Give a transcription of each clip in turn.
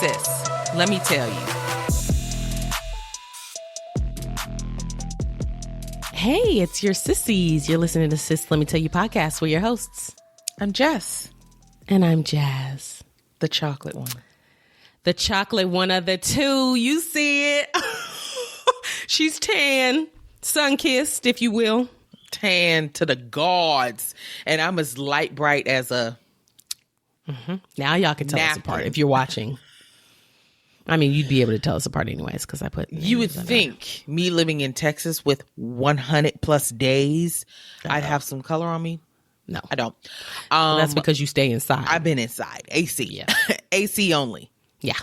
sis, let me tell you. Hey, it's your sissies. You're listening to Sis, Let Me Tell You podcast. We're your hosts. I'm Jess. And I'm Jazz. The chocolate one. The chocolate one of the two. You see it. She's tan. Sun-kissed, if you will. Tan to the gods. And I'm as light bright as a... Mm-hmm. Now y'all can tell us apart if you're watching. I mean, you'd be able to tell us apart anyways, because I put... You would think me living in Texas with 100 plus days, I'd have some color on me. No. I don't. That's because you stay inside. I've been inside. AC. Yeah. AC only. Yeah.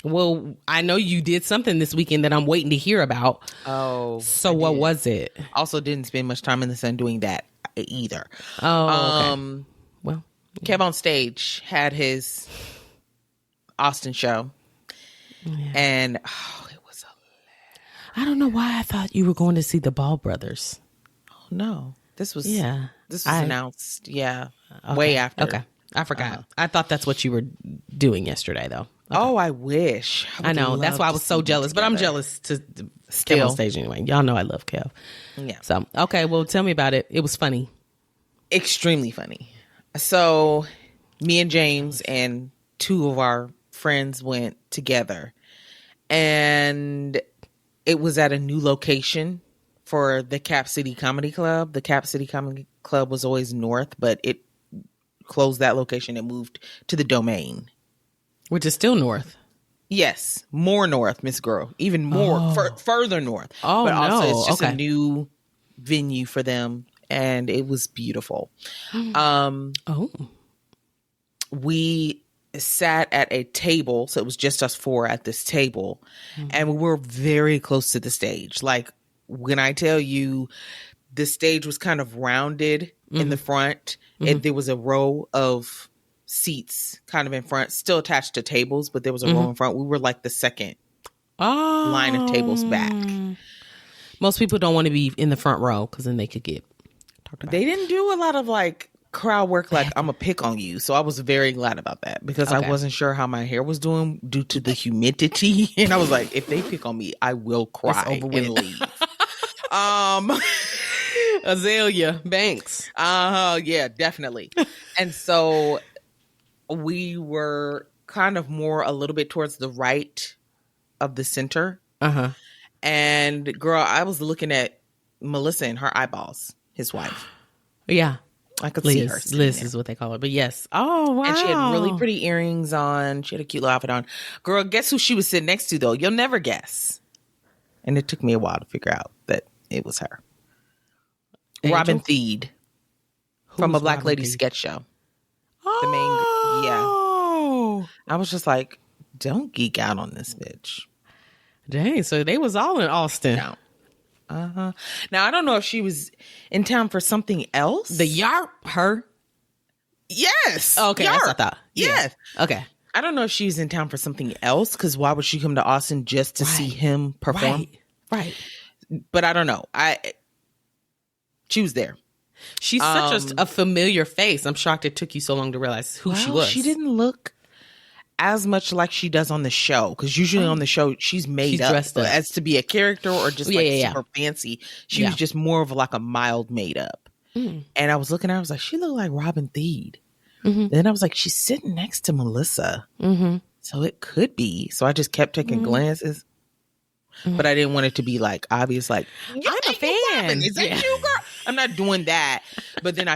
Well, I know you did something this weekend that I'm waiting to hear about. Oh. So what was it? Also didn't spend much time in the sun doing that either. Oh, okay. Well. Yeah. Kev on stage had his Austin show. Yeah. And it was I don't know why I thought you were going to see the Ball Brothers. Oh, no. This was announced. Yeah. Okay. Way after. Okay. I forgot. I thought that's what you were doing yesterday, though. Okay. Oh, I wish. I know. That's why I was so jealous. But I'm jealous to Kev on stage anyway. Y'all know I love Kev. Yeah. So, okay. Well, tell me about it. It was funny. Extremely funny. So, me and James and two of our friends went together. And it was at a new location for the Cap City Comedy Club. The Cap City Comedy Club was always north, but it closed that location and moved to the Domain. Which is still north. Yes. More north, Miss Girl. Even more, further north. Oh, but also no. it's just a new venue for them. And it was beautiful. We sat at a table. So it was just us four at this table. Mm-hmm. And we were very close to the stage. Like, when I tell you the stage was kind of rounded in the front, and there was a row of seats kind of in front, still attached to tables, but there was a row in front. We were like the second line of tables back. Most people don't want to be in the front row because then they could get talked about. They didn't do a lot of like crowd work, like I'm gonna pick on you. So I was very glad about that because I wasn't sure how my hair was doing due to the humidity. And I was like, if they pick on me, I will cry and leave. Azalea Banks. Yeah, definitely. And so we were kind of more a little bit towards the right of the center. And girl, I was looking at Melissa and her eyeballs, his wife. Yeah. I could Liz, see her. Liz there. Is what they call her. But yes. Oh, wow. And she had really pretty earrings on. She had a cute little outfit on. Girl, guess who she was sitting next to, though? You'll never guess. And it took me a while to figure out that it was her. Angel? Robin Thede. From a Black Robin Lady Thede? sketch show. Oh. The main, yeah. I was just like, don't geek out on this bitch. Dang, so they was all in Austin. No. Now, I don't know if she was in town for something else. The Yarp, her? Yes. Okay, that's what I thought. Yes. Yeah. Okay. I don't know if she was in town for something else, because why would she come to Austin just to see him perform? Right. But I don't know. She was there. She's such a familiar face. I'm shocked it took you so long to realize who she was. She didn't look as much like she does on the show, because usually on the show she's up dressed up as to be a character or just super fancy. She was just more of like a mild made up. And I was looking at her, I was like, she looked like Robin Thede. Then I was like, she's sitting next to Melissa, so it could be. So I just kept taking glances, but I didn't want it to be like obvious, like, I'm a fan. Is that you, girl? I'm not doing that. But then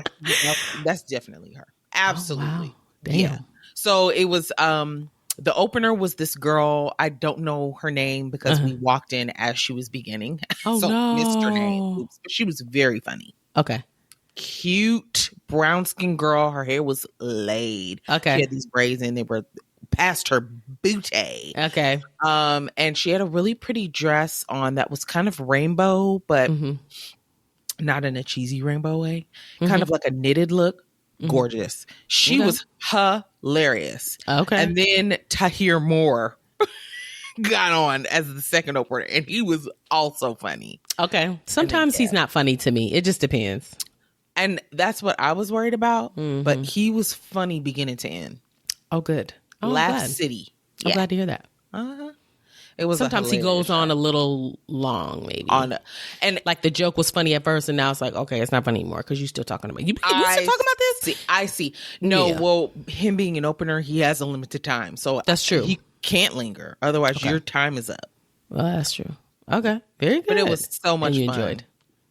that's definitely her. Absolutely. Oh, wow. Damn. Yeah. So it was, the opener was this girl. I don't know her name because we walked in as she was beginning. Oh, so no. missed her name. Oops. But she was very funny. Okay. Cute brown skin girl. Her hair was laid. Okay. She had these braids and they were past her booty. Okay. And she had a really pretty dress on that was kind of rainbow, but not in a cheesy rainbow way. Kind of like a knitted look. Gorgeous. She was hilarious. Okay. And then Tahir Moore got on as the second opener, and he was also funny. Okay. Sometimes he's not funny to me. It just depends. And that's what I was worried about. But he was funny beginning to end. Oh, good. Laugh City. I'm glad to hear that. It was sometimes he goes on a little long, maybe. And like the joke was funny at first, and now it's like, okay, it's not funny anymore because you're still talking about we still talking about this. I see. No, well, him being an opener, he has a limited time, so that's true. He can't linger, otherwise your time is up. Well, that's true. Okay, very good. But it was so much fun. Enjoyed.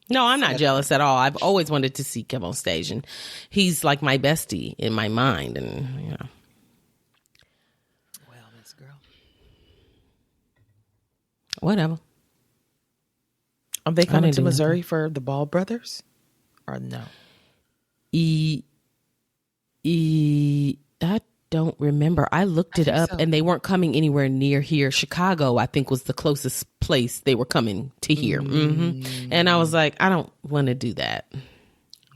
No, I'm not jealous at all. I've always wanted to see Kim on stage, and he's like my bestie in my mind, and you know. Whatever. Are they coming to Missouri for the Ball Brothers? Or no? I don't remember. I looked it up and they weren't coming anywhere near here. Chicago, I think, was the closest place they were coming to here. Mm-hmm. And I was like, I don't want to do that.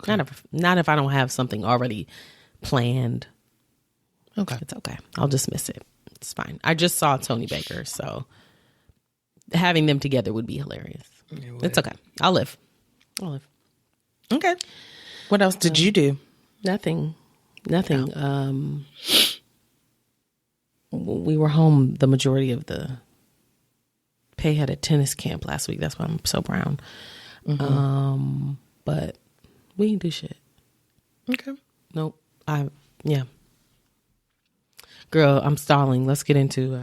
Okay. Not if I don't have something already planned. Okay. It's okay. I'll dismiss it. It's fine. I just saw Tony Baker, so having them together would be hilarious. It's okay. I'll live. Okay. What else did you do? Nothing. We were home the majority of the Pay had a tennis camp last week. That's why I'm so brown. Mm-hmm. But we didn't do shit. Okay. Nope. Girl, I'm stalling. Let's get into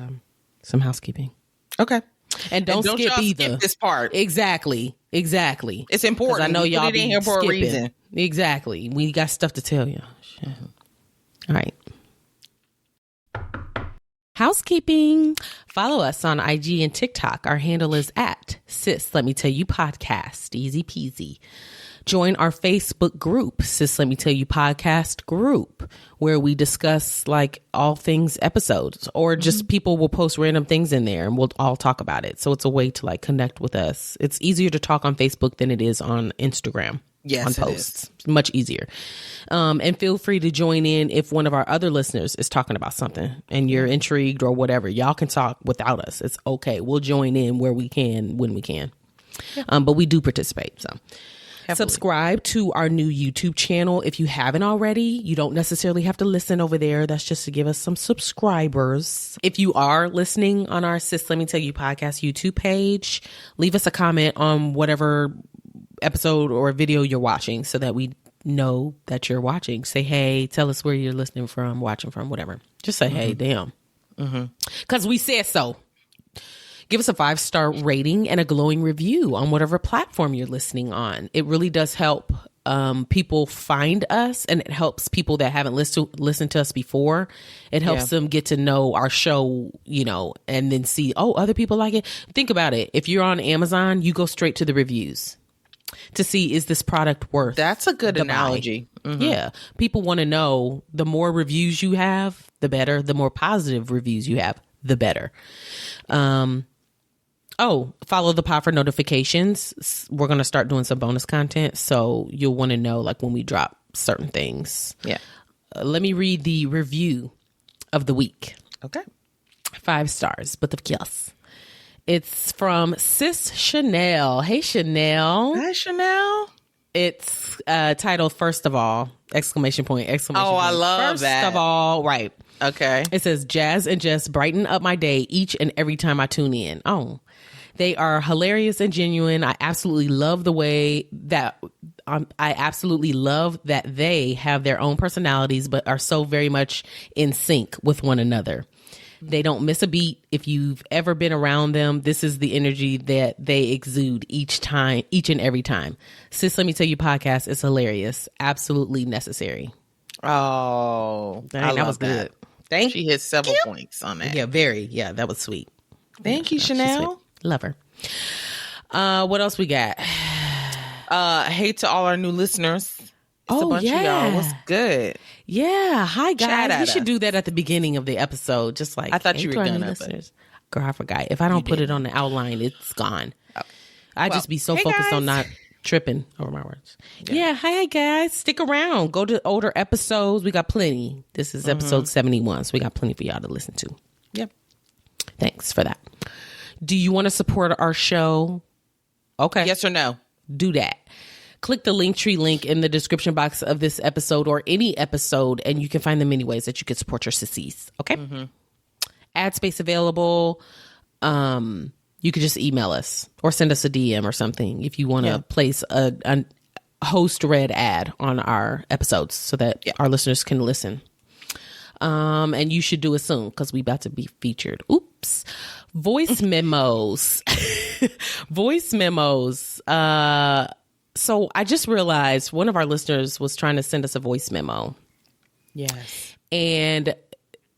some housekeeping. Okay. And don't skip either. Skip this part. Exactly. It's important. I know y'all be here for a reason. Exactly. We got stuff to tell you. All right. Housekeeping. Follow us on IG and TikTok. Our handle is at Sis Let Me Tell You Podcast. Easy peasy. Join our Facebook group, Sis Let Me Tell You Podcast group, where we discuss like all things episodes, or just people will post random things in there and we'll all talk about it. So it's a way to like connect with us. It's easier to talk on Facebook than it is on Instagram. Yes, on posts. It's much easier. And feel free to join in if one of our other listeners is talking about something and you're intrigued or whatever. Y'all can talk without us. It's okay. We'll join in where we can, when we can. Yeah. But we do participate. So subscribe to our new YouTube channel. If you haven't already, you don't necessarily have to listen over there. That's just to give us some subscribers. If you are listening on our Sis Let Me Tell You Podcast YouTube page, leave us a comment on whatever episode or video you're watching so that we know that you're watching. Say, hey, tell us where you're listening from, watching from, whatever. Just say, hey, damn. Because we said so. Give us a 5-star rating and a glowing review on whatever platform you're listening on. It really does help people find us, and it helps people that haven't listened to us before. It helps them get to know our show, you know, and then see, oh, other people like it. Think about it. If you're on Amazon, you go straight to the reviews to see, is this product worth That's a good analogy. Yeah. People want to know, the more reviews you have, the better. The more positive reviews you have, the better. Follow the pod for notifications. We're going to start doing some bonus content, so you'll want to know like when we drop certain things. Yeah. Let me read the review of the week. Okay. 5 stars, but of course. It's from Sis Chanel. Hey, Chanel. Hi, Chanel. It's titled First of All, exclamation point. Oh, I love that. First of all, right. Okay. It says, Jazz and Jess brighten up my day each and every time I tune in. Oh, they are hilarious and genuine. I absolutely love the way that they have their own personalities, but are so very much in sync with one another. They don't miss a beat. If you've ever been around them, this is the energy that they exude each and every time. Sis, Let Me Tell You podcast is hilarious. Absolutely necessary. Oh, that was good. Thank you. She hit several points on that. Yeah, very. Yeah, that was sweet. Thank you, Chanel. Love her. What else we got? Hey to all our new listeners. It's a bunch of y'all. What's good? Yeah. Hi, guys. We should do that at the beginning of the episode. Just like, I thought you were going to. Girl, I forgot. If I don't put it on the outline, it's gone. Oh. I just be so focused on not tripping over my words. Yeah. Hi, guys. Stick around. Go to older episodes. We got plenty. This is episode 71, so we got plenty for y'all to listen to. Yep. Thanks for that. Do you want to support our show? Okay. Yes or no? Do that. click the Linktree link in the description box of this episode or any episode, and you can find the many ways that you can support your sissies. Okay. Mm-hmm. Ad space available. You could just email us or send us a DM or something if you want to place a host read ad on our episodes so that our listeners can listen. And you should do it soon because we about to be featured. Oops. Voice memos. Voice memos. So I just realized one of our listeners was trying to send us a voice memo. Yes. And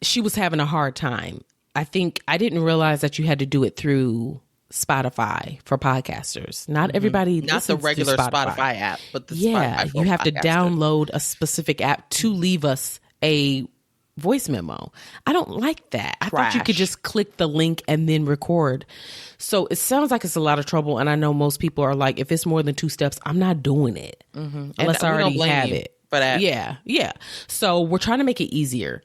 she was having a hard time. I think I didn't realize that you had to do it through Spotify for podcasters. Not everybody not the regular Spotify app, but the Spotify for you have to podcasters. download a specific app to leave us a voice memo. I don't like that. I thought you could just click the link and then record. So it sounds like it's a lot of trouble, and I know most people are like, if it's more than 2 steps, I'm not doing it unless I already have it. For that. Yeah. So we're trying to make it easier.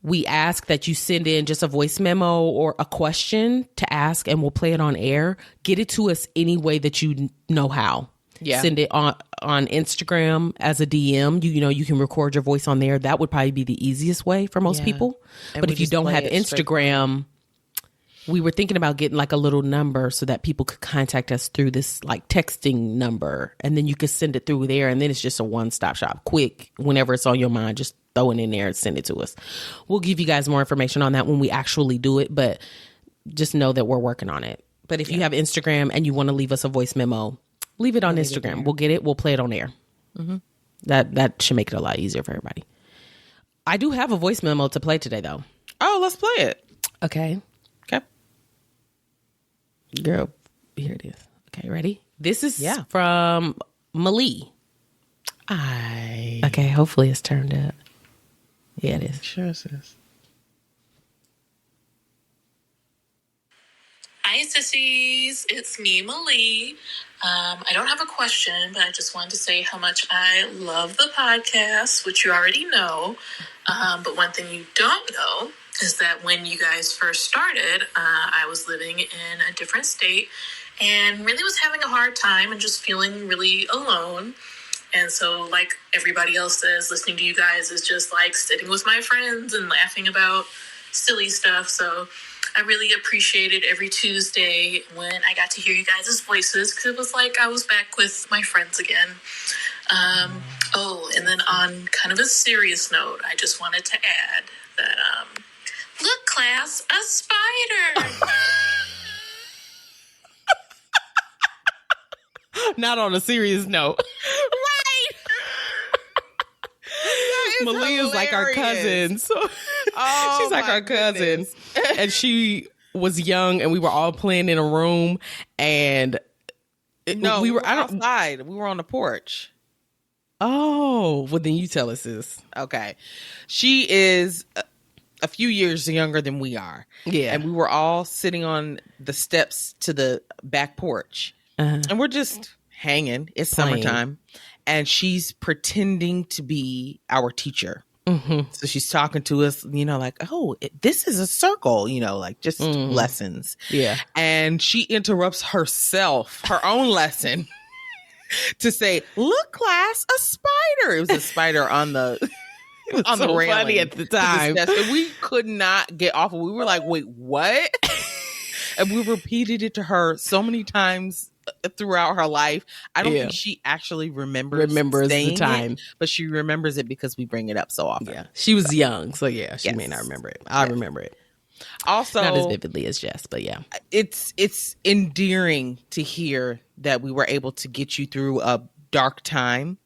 We ask that you send in just a voice memo or a question to ask, and we'll play it on air. Get it to us any way that you know how. Yeah. Send it on Instagram as a DM. You know, you can record your voice on there. That would probably be the easiest way for most people. And but if you don't have Instagram, we were thinking about getting like a little number so that people could contact us through this like texting number, and then you could send it through there, and then it's just a one-stop shop. Quick, whenever it's on your mind, just throw it in there and send it to us. We'll give you guys more information on that when we actually do it, but just know that we're working on it. But if you have Instagram and you want to leave us a voice memo, leave it on Instagram. We'll get it. We'll play it on air. Mm-hmm. That should make it a lot easier for everybody. I do have a voice memo to play today, though. Oh, let's play it. Okay. Girl, here it is. Okay, ready? This is from Malie. Okay, hopefully it's turned up. Yeah, it is. Sure it is. Hi, sissies. It's me, Malie. I don't have a question, but I just wanted to say how much I love the podcast, which you already know. But one thing you don't know is that when you guys first started, I was living in a different state and really was having a hard time and just feeling really alone. And so, like everybody else says, listening to you guys is just like sitting with my friends and laughing about silly stuff. So I really appreciated every Tuesday when I got to hear you guys' voices, because it was like I was back with my friends again. And then on kind of a serious note, I just wanted to add that, look, class, a spider. Not on a serious note. Malie is like our cousin. So she's like our cousin. And she was young and we were all playing in a room, and we were outside. We were on the porch. Oh, well then you tell us this. Okay. She is a few years younger than we are. Yeah. And we were all sitting on the steps to the back porch. And we're just hanging. It's summertime. And she's pretending to be our teacher. Mm-hmm. So she's talking to us, like, this is a circle, like just lessons. Yeah. And she interrupts herself, her own lesson, to say, look, class, a spider. It was a spider on the... It was on the railing. Funny at the time. And we could not get off of it. We were like, wait, what? And we repeated it to her so many times throughout her life. I don't think she actually remembers the time, but she remembers it because we bring it up so often. Yeah, she was young, so she may not remember it. I remember it. Also, not as vividly as Jess, but yeah, it's endearing to hear that we were able to get you through a dark time.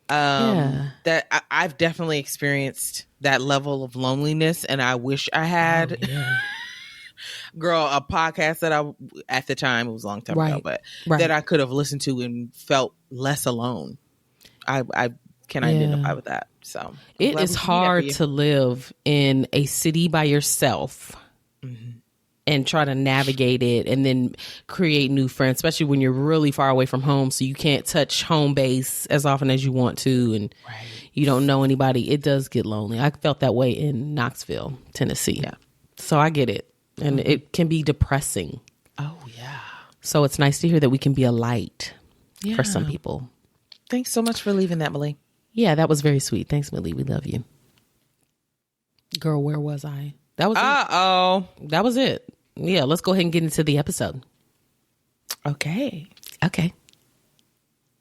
That I've definitely experienced that level of loneliness, and I wish I had. Oh, yeah. Girl, a podcast that at the time, it was a long time ago, but that I could have listened to and felt less alone. I can identify with that. So it is hard to live in a city by yourself and try to navigate it and then create new friends, especially when you're really far away from home. So you can't touch home base as often as you want to, and you don't know anybody. It does get lonely. I felt that way in Knoxville, Tennessee. Yeah. So I get it. And it can be depressing. Oh, yeah. So it's nice to hear that we can be a light for some people. Thanks so much for leaving that, Millie. Yeah, that was very sweet. Thanks, Millie. We love you. Girl, where was I? That was it. That was it. Yeah, let's go ahead and get into the episode. Okay.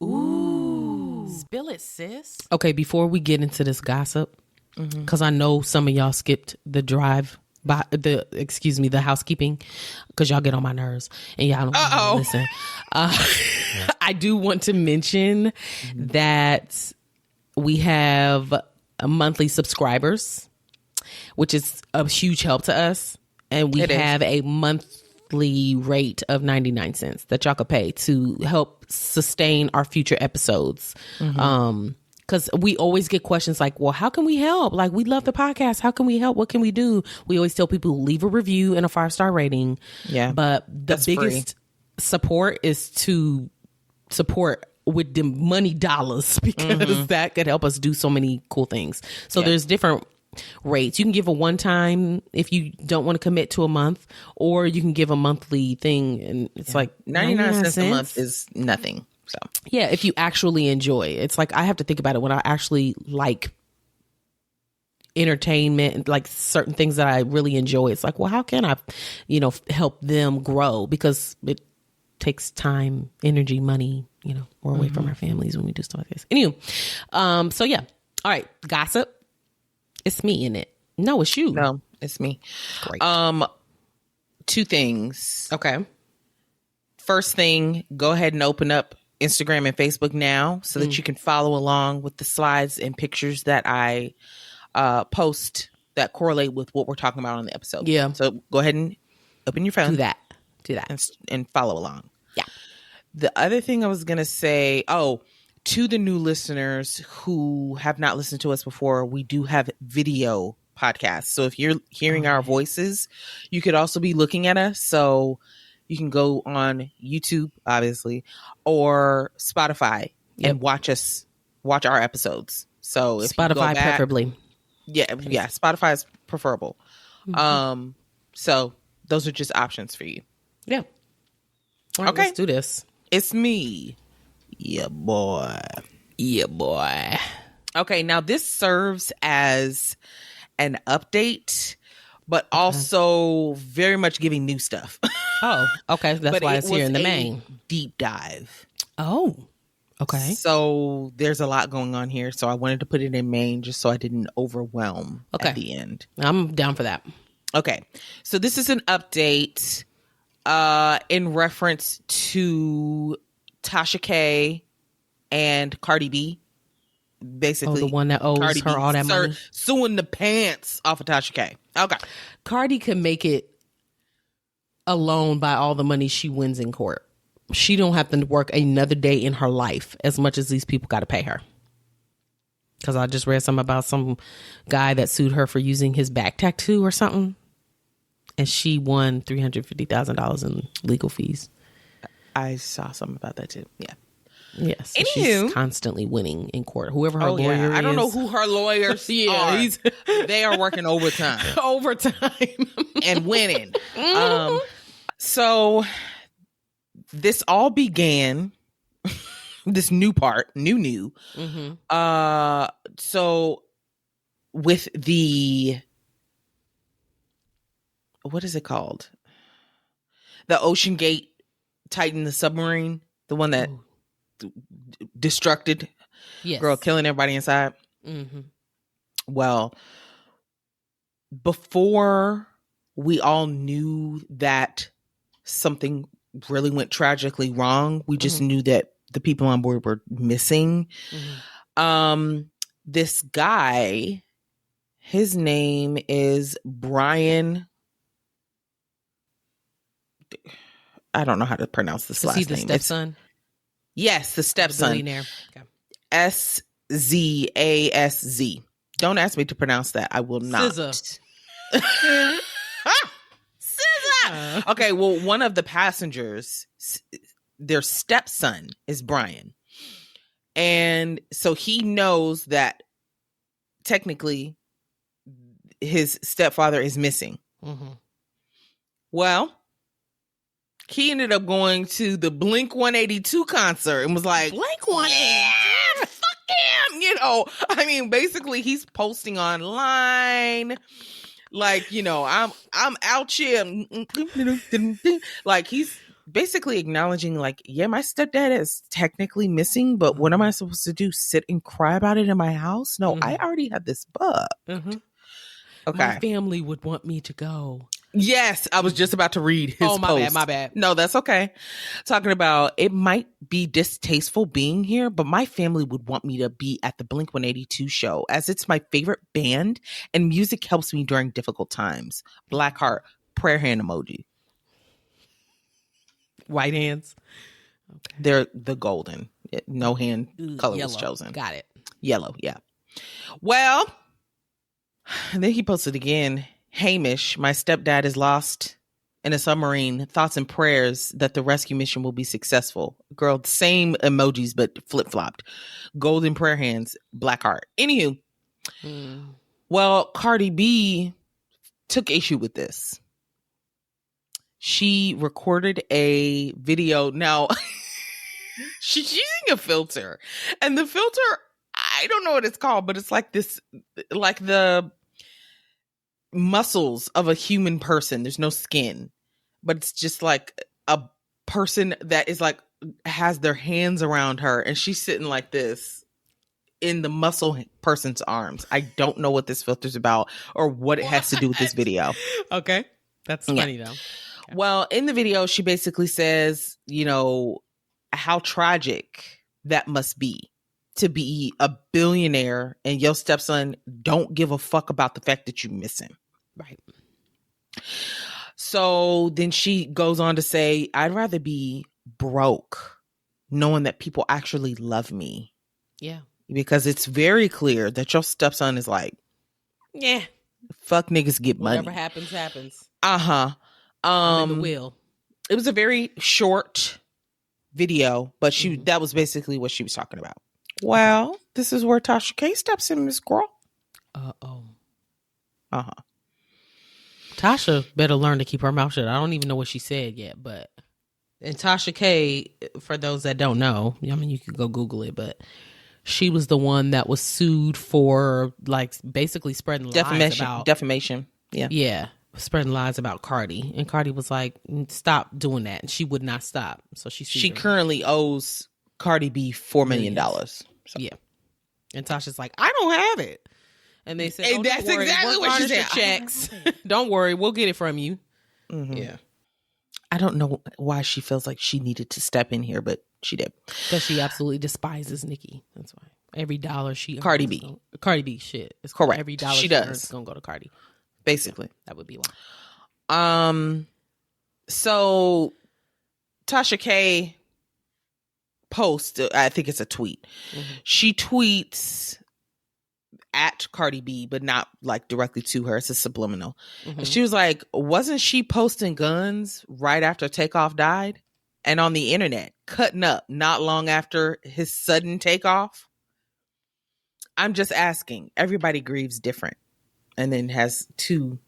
Ooh. Spill it, sis. Okay, before we get into this gossip, because I know some of y'all skipped the drive by the housekeeping, because y'all get on my nerves and y'all don't want to listen. I do want to mention that we have monthly subscribers, which is a huge help to us. And we have a monthly rate of 99 cents that y'all could pay to help sustain our future episodes. Because we always get questions like, well, how can we help? Like, we love the podcast. How can we help? What can we do? We always tell people, leave a review and a 5-star rating. Yeah. But the biggest support is to support with the money dollars, because that could help us do so many cool things. So there's different rates. You can give a one-time if you don't want to commit to a month, or you can give a monthly thing, and it's like 99 cents a month is nothing. So yeah, if you actually enjoy it. It's like, I have to think about it when I actually like entertainment and like certain things that I really enjoy. It's like, well, how can I, help them grow? Because it takes time, energy, money, we're away from our families when we do stuff like this. Anyway, so yeah. All right. Gossip. It's me in it. No, it's you. No, it's me. Great. 2 things. Okay. First thing, go ahead and open up Instagram and Facebook now so that you can follow along with the slides and pictures that I post that correlate with what we're talking about on the episode. Yeah. So go ahead and open your phone. Do that. And follow along. Yeah. The other thing I was going to say, to the new listeners who have not listened to us before, we do have video podcasts. So if you're hearing our voices, you could also be looking at us. So you can go on YouTube, obviously, or Spotify and watch our episodes. So if Spotify, preferably. Yeah. Spotify is preferable. So those are just options for you. Yeah. All right, okay. Let's do this. It's me. Yeah, boy. Okay, now this serves as an update, but also very much giving new stuff. Oh, okay. That's why it's here in the main. Deep dive. Oh, okay. So there's a lot going on here. So I wanted to put it in main just so I didn't overwhelm at the end. I'm down for that. Okay. So this is an update in reference to Tasha K and Cardi B. Basically, the one that owes Cardi her all that money, suing the pants off of Tasha K. Okay, Cardi can make it alone by all the money she wins in court. She don't have to work another day in her life as much as these people got to pay her. Because I just read something about some guy that sued her for using his back tattoo or something, and she won $350,000 in legal fees. I saw something about that too. Yeah. Yes. So she's constantly winning in court. Whoever her lawyer is. I don't know who her lawyers are. They are working overtime. And winning. So this all began, this new part, new. So with the, what is it called? The Ocean Gate Titan, the submarine, the one that destructed, girl, killing everybody inside. Well, before we all knew that something really went tragically wrong, we just knew that the people on board were missing. This guy, his name is Brian. I don't know how to pronounce this last name. Is he the stepson? Yes, the stepson. Billionaire. Okay. SZASZ. Don't ask me to pronounce that. I will not. SZA. SZA. Okay, well, one of the passengers, their stepson is Brian. And so he knows that technically his stepfather is missing. Well, he ended up going to the Blink 182 concert and was like, Blink 182? scam, I mean, basically he's posting online like, I'm out here. Like, he's basically acknowledging like, yeah, my stepdad is technically missing, but what am I supposed to do? Sit and cry about it in my house? No, I already have this book. Okay. My family would want me to go. Yes, I was just about to read his post. My bad. No, that's okay. Talking about, it might be distasteful being here, but my family would want me to be at the Blink-182 show, as it's my favorite band and music helps me during difficult times. Black heart, prayer hand emoji. White hands. Okay. They're the golden. No hand color yellow. Was chosen. Got it. Yellow, yeah. Well, and then he posted again. Hamish, my stepdad is lost in a submarine. Thoughts and prayers that the rescue mission will be successful. Girl, same emojis, but flip-flopped. Golden prayer hands, black heart. Anywho, well, Cardi B took issue with this. She recorded a video. Now, she's using a filter. And the filter, I don't know what it's called, but it's like this, like the muscles of a human person. There's no skin, but it's just like a person that is like has their hands around her, and she's sitting like this in the muscle person's arms. I don't know what this filter's about or what it has to do with this video. Okay, that's funny though. Okay. Well, in the video, she basically says, how tragic that must be to be a billionaire and your stepson don't give a fuck about the fact that you miss him. Right. So then she goes on to say, I'd rather be broke knowing that people actually love me. Yeah. Because it's very clear that your stepson is like, yeah, fuck niggas get money. Whatever happens, happens. Uh-huh. I'm in the wheel. It was a very short video, but that was basically what she was talking about. Well, this is where Tasha K steps in, Miss Girl. Uh-oh. Uh-huh. Tasha better learn to keep her mouth shut. I don't even know what she said yet, and Tasha K, for those that don't know, I mean, you could go Google it, but she was the one that was sued for like basically spreading lies about defamation. Yeah. Yeah. Spreading lies about Cardi. And Cardi was like, stop doing that. And she would not stop. So she currently owes Cardi B $4 million. So. Yeah. And Tasha's like, I don't have it. And they said, hey, that's exactly what she said. Checks. Don't worry, we'll get it from you. Mm-hmm. Yeah. I don't know why she feels like she needed to step in here, but she did. Because she absolutely despises Nicki. That's why. Every dollar she earns. Cardi B. Cardi B shit. It's correct. Every dollar she earns does is going to go to Cardi. Basically. Yeah, that would be why. So Tasha K post, I think it's a tweet. Mm-hmm. She tweets at Cardi B, but not like directly to her. It's a subliminal. Mm-hmm. She was like, wasn't she posting guns right after Takeoff died? And on the internet, cutting up not long after his sudden takeoff? I'm just asking. Everybody grieves different. And then has 2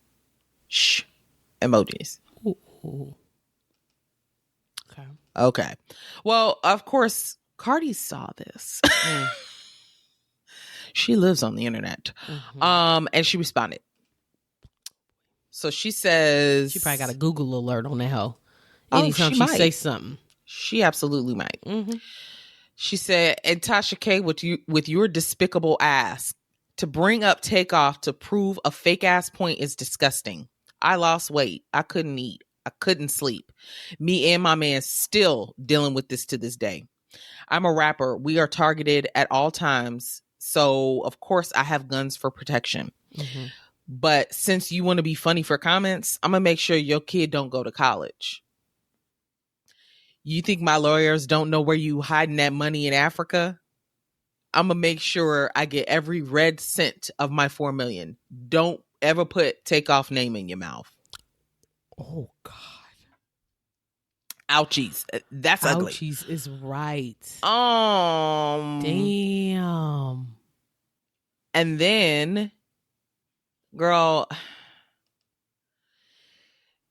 emojis. Ooh. Okay. Well, of course, Cardi saw this. She lives on the internet. Mm-hmm. And she responded. So she says... She probably got a Google alert on that hoe. Anytime she say something. She absolutely might. Mm-hmm. She said, and Tasha K, with your despicable ass, to bring up Takeoff to prove a fake ass point is disgusting. I lost weight. I couldn't eat. I couldn't sleep. Me and my man still dealing with this to this day. I'm a rapper. We are targeted at all times. So, of course, I have guns for protection. Mm-hmm. But since you want to be funny for comments, I'm going to make sure your kid don't go to college. You think my lawyers don't know where you hiding that money in Africa? I'm going to make sure I get every red cent of my $4 million. Don't ever put Takeoff name in your mouth. Oh, God. Ouchies. That's ugly. Ouchies is right. Damn. And then, girl,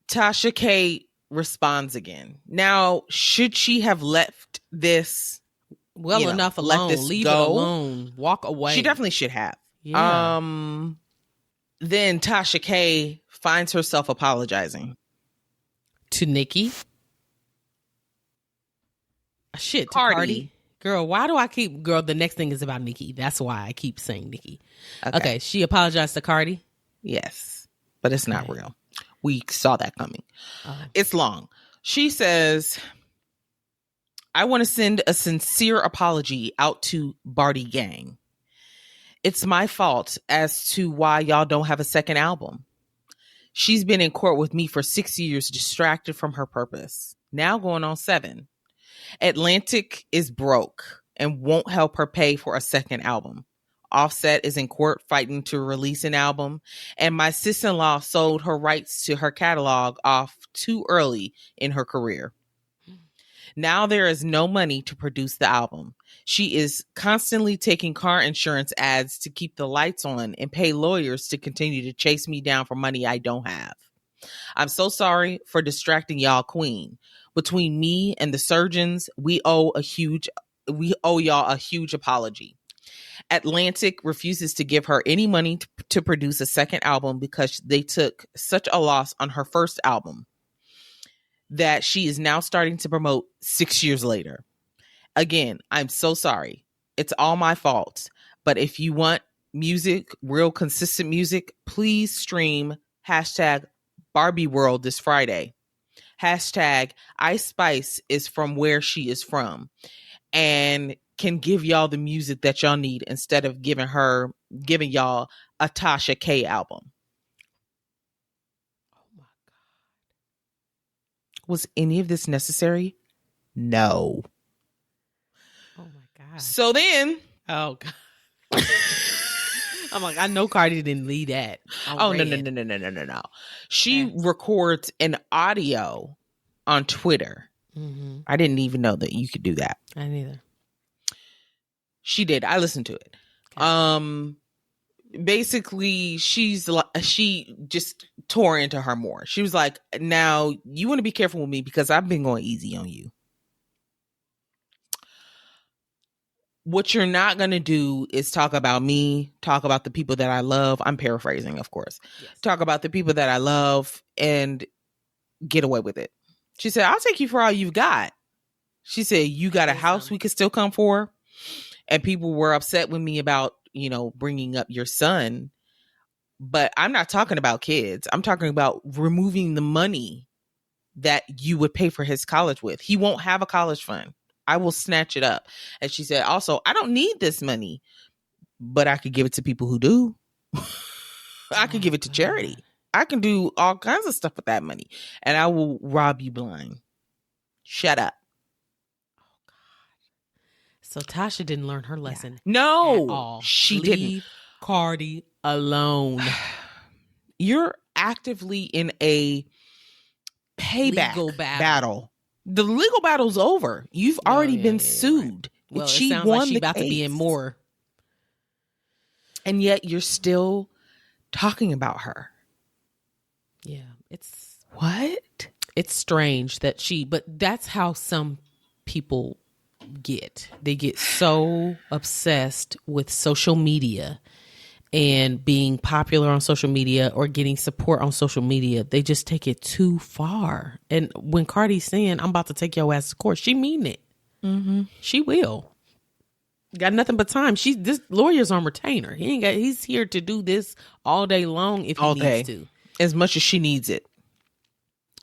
Tasha K responds again. Now, should she have left this enough alone. Let this Leave go. it alone. Walk away. She definitely should have. Yeah. Then Tasha K finds herself apologizing to Nikki. Shit, to Cardi. Girl, why do I keep... Girl, the next thing is about Nikki. That's why I keep saying Nikki. Okay, she apologized to Cardi? Yes, but it's not real. We saw that coming. It's long. She says, I want to send a sincere apology out to Barty Gang. It's my fault as to why y'all don't have a second album. She's been in court with me for 6 years, distracted from her purpose. Now going on 7. Atlantic is broke and won't help her pay for a second album. Offset is in court fighting to release an album, and my sister-in-law sold her rights to her catalog off too early in her career. Now there is no money to produce the album. She is constantly taking car insurance ads to keep the lights on and pay lawyers to continue to chase me down for money I don't have. I'm so sorry for distracting y'all, queen. Between me and the surgeons, we owe y'all a huge apology. Atlantic refuses to give her any money to produce a second album because they took such a loss on her first album that she is now starting to promote 6 years later. Again, I'm so sorry. It's all my fault. But if you want music, real consistent music, please stream hashtag Barbie World this Friday. Hashtag Ice Spice is from where she is from and can give y'all the music that y'all need instead of giving y'all a Tasha K album. Oh my God. Was any of this necessary? No. Oh my God. So then. Oh God. I'm like, I know Cardi didn't lead that. No. She records an audio on Twitter. Mm-hmm. I didn't even know that you could do that. I neither. She did. I listened to it. Okay. Basically, she just tore into her more. She was like, now you want to be careful with me because I've been going easy on you. What you're not going to do is talk about me, talk about the people that I love. I'm paraphrasing, of course. Yes. Talk about the people that I love and get away with it. She said, I'll take you for all you've got. She said, you got a house we could still come for. And people were upset with me about, bringing up your son. But I'm not talking about kids. I'm talking about removing the money that you would pay for his college with. He won't have a college fund. I will snatch it up. And she said, also, I don't need this money, but I could give it to people who do. I could give it to charity. I can do all kinds of stuff with that money. And I will rob you blind. Shut up. Oh, God. So Tasha didn't learn her lesson. No, at all. She Leave didn't. Cardi alone. You're actively in a payback legal battle. The legal battle's over. You've already been sued. Right. Well, she sounds like she's about to be in more. And yet you're still talking about her. Yeah. It's what? It's strange that but that's how some people get. They get so obsessed with social media and being popular on social media or getting support on social media. They just take it too far. And when Cardi's saying, I'm about to take your ass to court, she mean it. Mm-hmm. She will. Got nothing but time. This lawyer's on retainer. He's here to do this all day long if he needs to. As much as she needs it.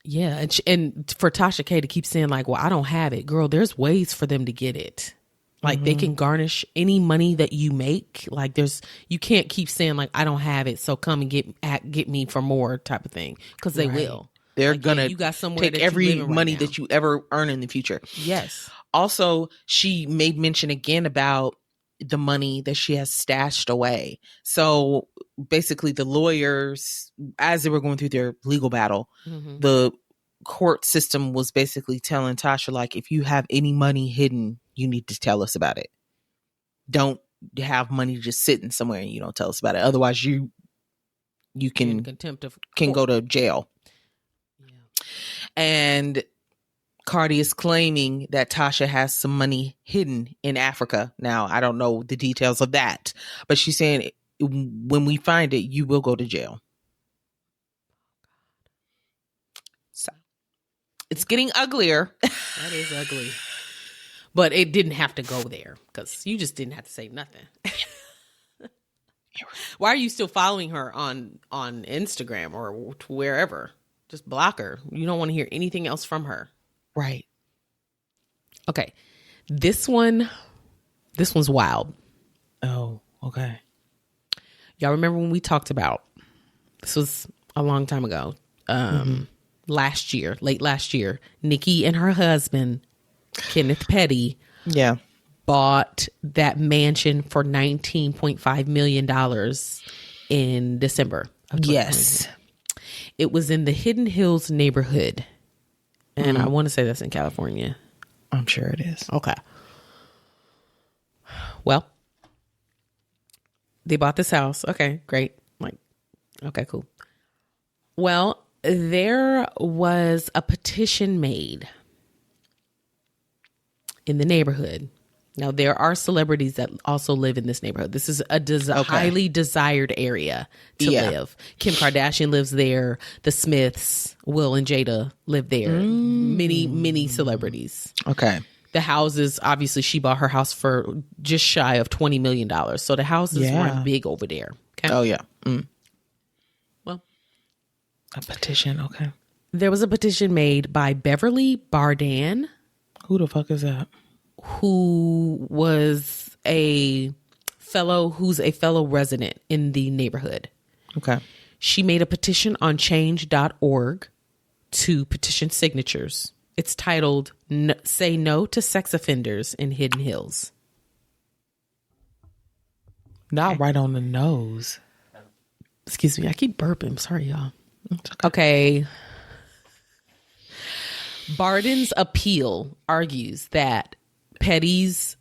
Yeah. And for Tasha K to keep saying like, well, I don't have it. Girl, there's ways for them to get it. Like they can garnish any money that you make. Like you can't keep saying like, I don't have it. So come and get me for more type of thing. Cause they will. They're like, going you got somewhere take that every you money right that you ever earn in the future. Yes. Also, she made mention again about the money that she has stashed away. So basically the lawyers, as they were going through their legal battle, the court system was basically telling Tasha, like, if you have any money hidden, you need to tell us about it. Don't have money just sitting somewhere and you don't tell us about it. Otherwise you can contempt of can go to jail. Yeah. And Cardi is claiming that Tasha has some money hidden in Africa. Now, I don't know the details of that, but she's saying when we find it, you will go to jail. So it's getting uglier. That is ugly. But it didn't have to go there because you just didn't have to say nothing. Why are you still following her on Instagram or wherever? Just block her. You don't want to hear anything else from her. Right. Okay. This one's wild. Oh, okay. Y'all remember when we talked about, this was a long time ago, late last year, Nikki and her husband, Kenneth Petty, bought that mansion for $19.5 million in December of 2020. Yes. It was in the Hidden Hills neighborhood. And I want to say that's in California. I'm sure it is. Okay. Well, they bought this house. Okay, great. Okay, cool. Well, there was a petition made in the neighborhood. Now, there are celebrities that also live in this neighborhood. This is a highly desired area to live. Kim Kardashian lives there. The Smiths, Will and Jada live there. Many celebrities. Okay. The houses, obviously, she bought her house for just shy of $20 million. So the houses were big over there. Okay? Oh, yeah. Well, a petition. Okay. There was a petition made by Beverly Bardan. Who the fuck is that? Who was a fellow resident in the neighborhood. Okay. She made a petition on change.org to petition signatures. It's titled Say No to Sex Offenders in Hidden Hills. Not right on the nose. Excuse me. I keep burping. Sorry, y'all. Okay. Barden's appeal argues that Petty's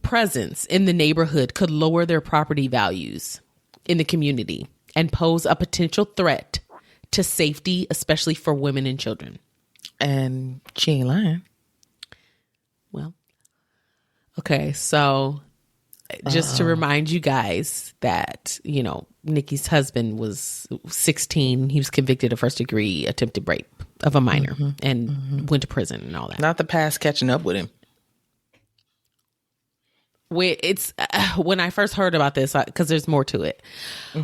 presence in the neighborhood could lower their property values in the community and pose a potential threat to safety, especially for women and children. And she ain't lying. Well, okay. So just to remind you guys that, Nikki's husband was 16. He was convicted of first-degree attempted rape of a minor and went to prison and all that. Not the past catching up with him. When I first heard about this, because there's more to it.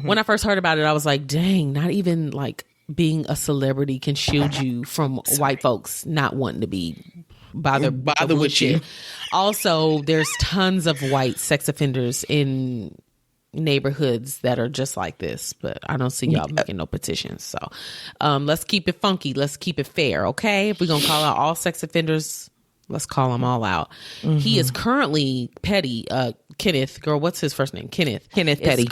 When I first heard about it, I was like, dang, not even like being a celebrity can shield you from white folks not wanting to be bother with you. Also, there's tons of white sex offenders in neighborhoods that are just like this, but I don't see y'all making no petitions. So let's keep it funky. Let's keep it fair. Okay. If we're going to call out all sex offenders, let's call them all out. He is currently Petty, Kenneth, girl, what's his first name? Kenneth Petty.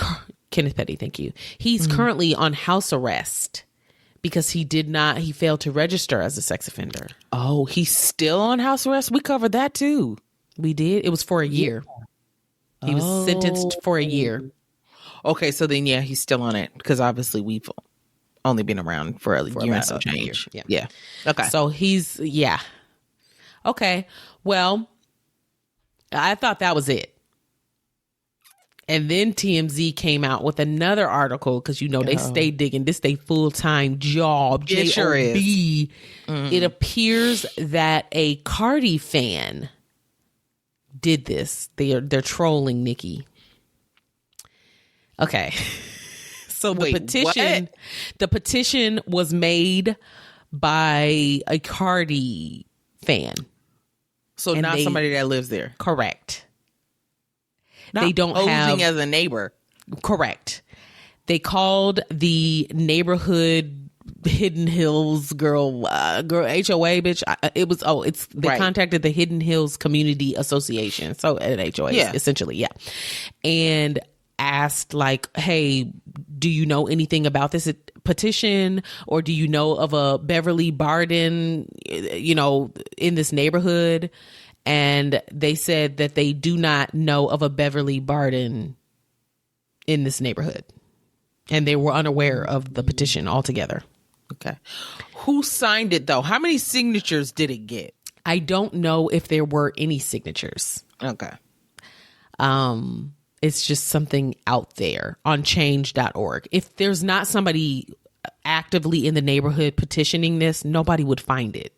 Kenneth Petty. Thank you. He's currently on house arrest because he failed to register as a sex offender. Oh, he's still on house arrest? We covered that too. We did. It was for a year. He was sentenced for a year. Okay, so then, he's still on it because obviously we've only been around for a year and some change. Yeah. Okay. So he's, Okay. Well, I thought that was it. And then TMZ came out with another article because, they stay digging. This they full-time job. It sure is. It appears that a Cardi fan did this. They're trolling Nikki. Okay. So the petition was made by a Cardi fan. So not somebody that lives there. Correct. Not they don't posing as a neighbor. Correct. They called the neighborhood Hidden Hills girl HOA bitch. They contacted the Hidden Hills Community Association. So at HOA essentially. And asked like, hey, do you know anything about this petition, or do you know of a Beverly Barden, in this neighborhood? And they said that they do not know of a Beverly Barden in this neighborhood, and they were unaware of the petition altogether. Okay. Who signed it though? How many signatures did it get? I don't know if there were any signatures. Okay. It's just something out there on change.org. If there's not somebody actively in the neighborhood petitioning this, nobody would find it.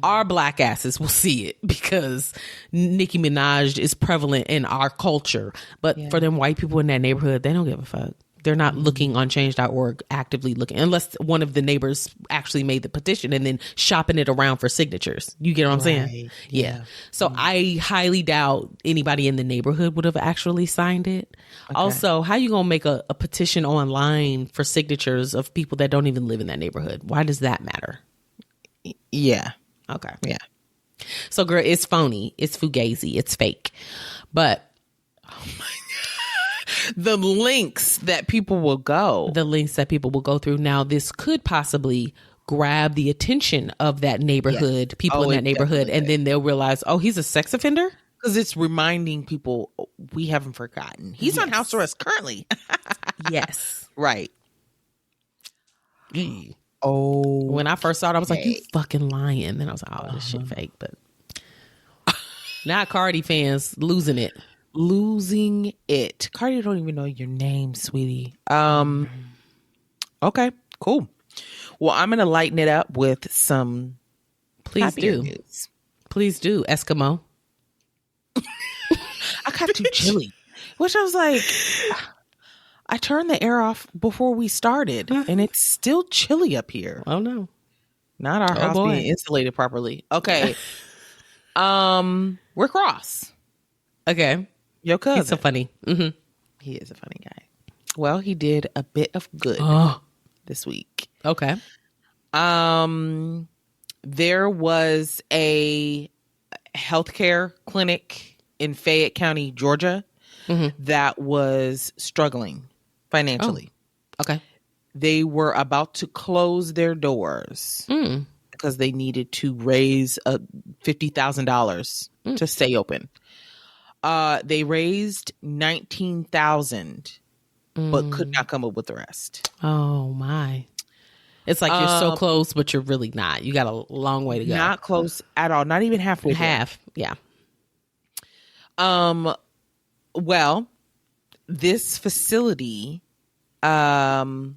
Our black asses will see it because Nicki Minaj is prevalent in our culture. But for them white people in that neighborhood, they don't give a fuck. They're not looking on change.org, actively looking, unless one of the neighbors actually made the petition and then shopping it around for signatures. You get what I'm saying? Yeah. So I highly doubt anybody in the neighborhood would have actually signed it. Okay. Also, how you going to make a petition online for signatures of people that don't even live in that neighborhood? Why does that matter? Yeah. Okay. Yeah. So, girl, it's phony. It's fugazi. It's fake. But the links that people will go through. Now, this could possibly grab the attention of that neighborhood, people in that neighborhood, and then they'll realize, oh, he's a sex offender? Because it's reminding people, we haven't forgotten. He's on house arrest currently. Yes. Right. Oh. When I first saw it, I was like, you fucking lying. Then I was like, oh, this shit fake. But now Cardi fans losing it. Cardi don't even know your name, sweetie. Okay, cool. Well, I'm gonna lighten it up with some news. Please do, Eskimo. I got too chilly, which I was like, I turned the air off before we started, and it's still chilly up here. Oh no, not our house being insulated properly. Okay, Rick Ross. Okay. Your cousin. He's so funny. Mm-hmm. He is a funny guy. Well, he did a bit of good this week. Okay. There was a healthcare clinic in Fayette County, Georgia, that was struggling financially. Oh. Okay. They were about to close their doors because they needed to raise $50,000 to stay open. They raised $19,000, but could not come up with the rest. Oh my! It's like you're so close, but you're really not. You got a long way to go. Not close at all. Not even halfway. Yeah. Well, this facility, they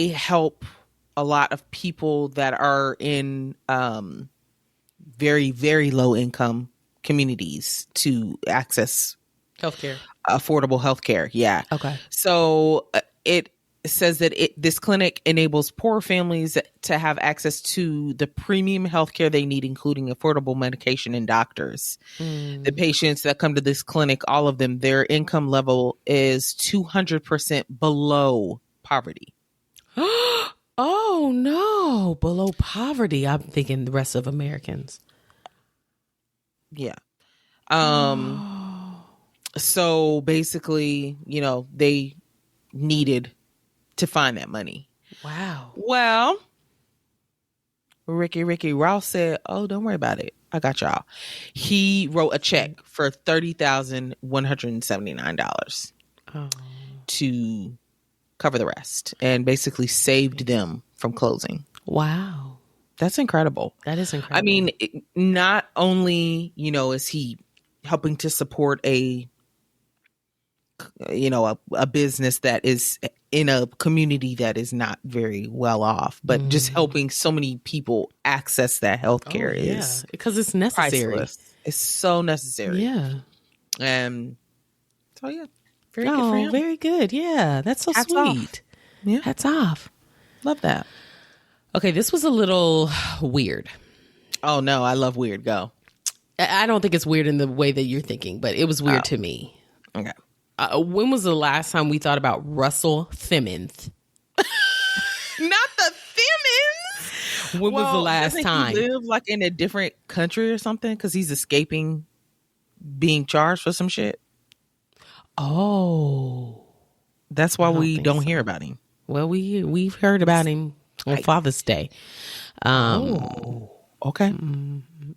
help a lot of people that are in very, very low income communities to access healthcare, affordable healthcare. Yeah. Okay. So it says that this clinic enables poor families to have access to the premium healthcare they need, including affordable medication and doctors. The patients that come to this clinic, all of them, their income level is 200% below poverty. Oh no, below poverty. I'm thinking the rest of Americans. Yeah. So basically, they needed to find that money. Wow. Well, Ricky Ross said, oh, don't worry about it. I got y'all. He wrote a check for $30,179 to cover the rest and basically saved them from closing. Wow. That's incredible. That is incredible. I mean, not only, is he helping to support a business that is in a community that is not very well off, but just helping so many people access that healthcare is because it's necessary. Priceless. It's so necessary. Yeah. So yeah, very good for him. Very good. Yeah, that's so Hats sweet. Off. Yeah, hats off. Love that. Okay, this was a little weird. Oh no, I love weird. Go. I don't think it's weird in the way that you're thinking, but it was weird to me. Okay. When was the last time we thought about Russell Simmons? Not the Simmons. When was the last time? He live like in a different country or something because he's escaping being charged for some shit. Oh, that's why we don't hear about him. Well, we've heard about him on Father's Day. Okay.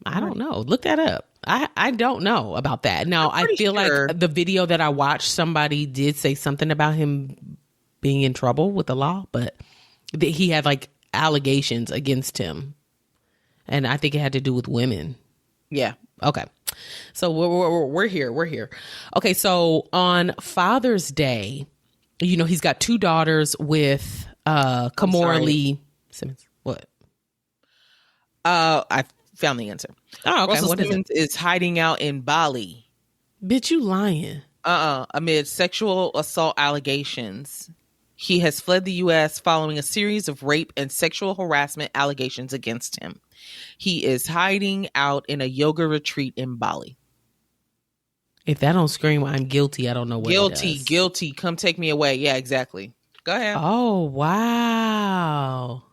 I don't know. Look that up. I don't know about that. Now, I feel like the video that I watched, somebody did say something about him being in trouble with the law, but he had like allegations against him. And I think it had to do with women. Yeah. Okay. So we're here. We're here. Okay. So on Father's Day, you know, he's got 2 daughters with Kimora Lee Simmons. What? I found the answer. Oh, okay. Russell What Simmons is hiding out in Bali. Bitch, you lying. Amid sexual assault allegations. He has fled the U.S. following a series of rape and sexual harassment allegations against him. He is hiding out in a yoga retreat in Bali. If that don't scream I'm guilty, I don't know what Guilty. Come take me away. Yeah, exactly. Go ahead. Oh, wow.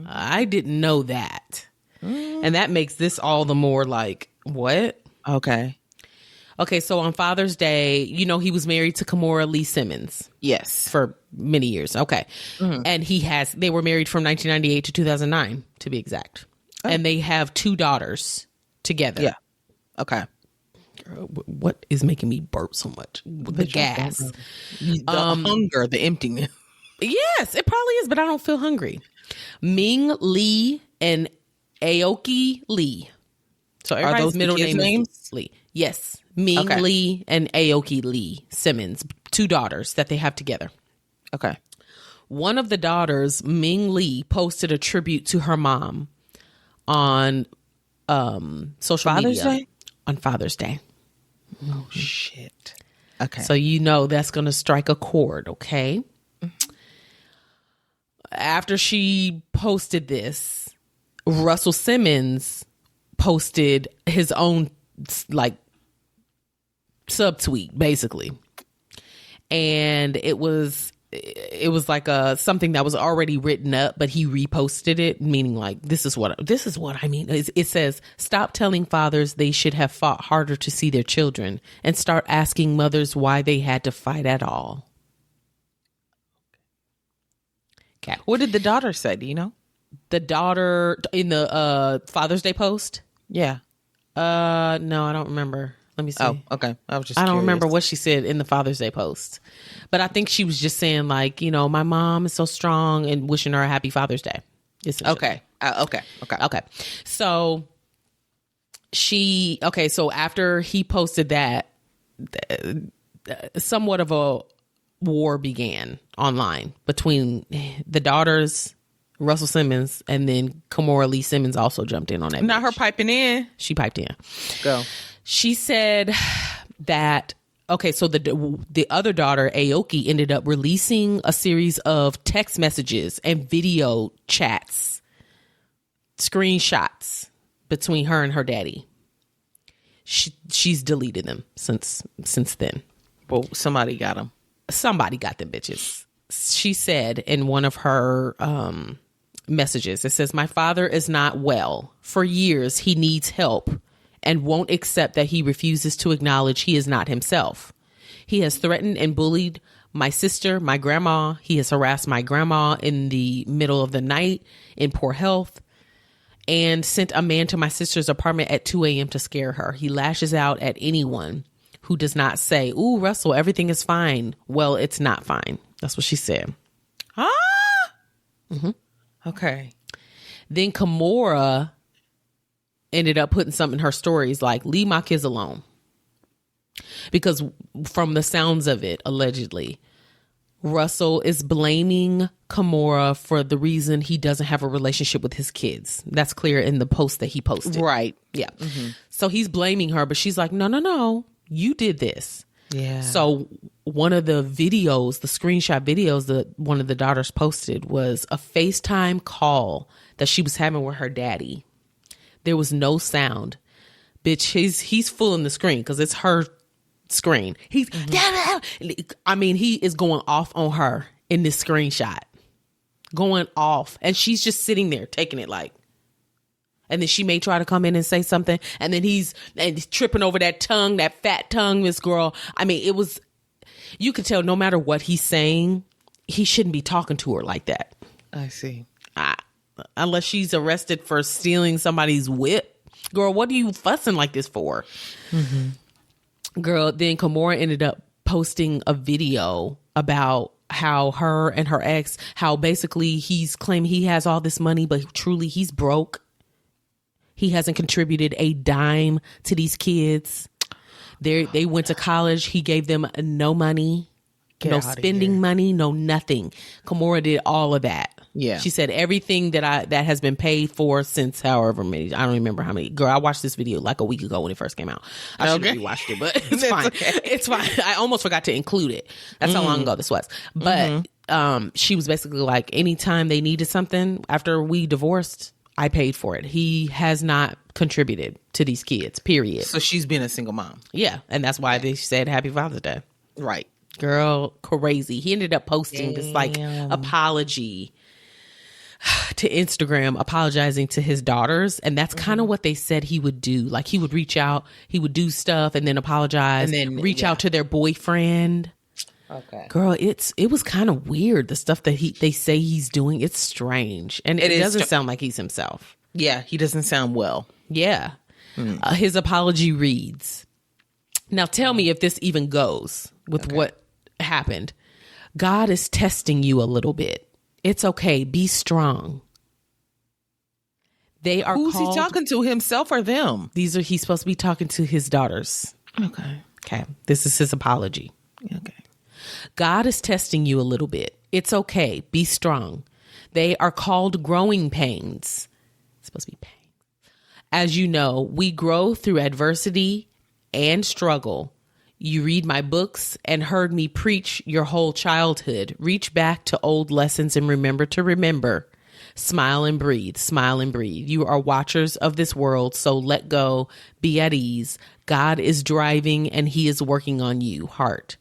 I didn't know that. And that makes this all the more like, what? Okay, so on Father's Day, you know, he was married to Kimora Lee Simmons. Yes. For many years. Okay. And they were married from 1998 to 2009, to be exact. Oh. And they have 2 daughters together. Yeah. Okay. What is making me burp so much? The gas. The hunger, the emptiness. Yes, it probably is, but I don't feel hungry. Ming Lee and Aoki Lee. So everybody's middle name is Lee. Yes. Ming Lee and Aoki Lee Simmons, 2 daughters that they have together. Okay. One of the daughters, Ming Lee, posted a tribute to her mom on social media. On Father's Day. Oh, shit. Okay. So you know that's going to strike a chord, okay? After she posted this, Russell Simmons posted his own, like, subtweet, basically. And it was like something that was already written up, but he reposted it, meaning like, this is what I mean. It says, stop telling fathers they should have fought harder to see their children and start asking mothers why they had to fight at all. Okay. What did the daughter say? Do you know? The daughter in the Father's Day post? Yeah. No, I don't remember. Let me see. Oh, okay. I was just I don't curious. remember what she said in the Father's Day post. But I think she was just saying like, you know, my mom is so strong and wishing her a happy Father's Day. Okay. Okay. So so after he posted that, somewhat of a war began online between the daughters, Russell Simmons, and then Kimora Lee Simmons also jumped in on that. Not her piping in. She piped in. Go. She said that, so the other daughter, Aoki, ended up releasing a series of text messages and video chats, screenshots between her and her daddy. She's deleted them since then. Well, somebody got them. Somebody got them bitches. She said in one of her messages, it says, my father is not well. For years, he needs help and won't accept that he refuses to acknowledge he is not himself. He has threatened and bullied my sister, my grandma. He has harassed my grandma in the middle of the night in poor health and sent a man to my sister's apartment at 2 a.m. to scare her. He lashes out at anyone who does not say, ooh, Russell, everything is fine. Well, it's not fine. That's what she said. Okay. Then Kimora ended up putting something in her stories like, leave my kids alone. Because from the sounds of it, allegedly, Russell is blaming Kimora for the reason he doesn't have a relationship with his kids. That's clear in the post that he posted. Right. Yeah. Mm-hmm. So he's blaming her, but she's like, no, you did this. Yeah. So one of the videos, the screenshot videos that one of the daughters posted was a FaceTime call that she was having with her daddy. There was no sound. Bitch, he's fooling the screen because it's her screen. He's, I mean, he is going off on her in this screenshot. Going off. And she's just sitting there taking it like. And then she may try to come in and say something. And then he's tripping over that tongue, that fat tongue, Miss Girl. I mean, it was, you could tell no matter what he's saying, he shouldn't be talking to her like that. I see. Unless she's arrested for stealing somebody's whip. Girl, what are you fussing like this for? Mm-hmm. Girl, then Kimora ended up posting a video about how her and her ex, how basically he's claiming he has all this money, but truly he's broke. He hasn't contributed a dime to these kids. They went to college. He gave them no money, no spending money, no nothing. Kimora did all of that. Yeah. She said everything that has been paid for since however many, I don't remember how many. Girl, I watched this video like a week ago when it first came out. I should have rewatched it, but it's fine. Okay. It's fine. I almost forgot to include it. That's how long ago this was. But she was basically like, anytime they needed something after we divorced, I paid for it. He has not contributed to these kids, period. So she's been a single mom. Yeah. And that's why they said Happy Father's Day. Right. Girl, crazy. He ended up posting this like apology to Instagram, apologizing to his daughters. And that's kind of what they said he would do. Like he would reach out, he would do stuff and then apologize, and then reach out to their boyfriend. Okay. Girl, it was kind of weird. The stuff that they say he's doing, it's strange. And it doesn't sound like he's himself. Yeah, he doesn't sound well. Yeah. His apology reads, now tell me if this even goes with what happened. God is testing you a little bit. It's okay. Be strong. They are Who's he talking to, himself or them? He's supposed to be talking to his daughters. Okay. This is his apology. Okay. God is testing you a little bit. It's okay. Be strong. They are called growing pains. It's supposed to be pain. As you know, we grow through adversity and struggle. You read my books and heard me preach your whole childhood. Reach back to old lessons and remember to remember. Smile and breathe. Smile and breathe. You are watchers of this world, so let go. Be at ease. God is driving and he is working on you. Heart.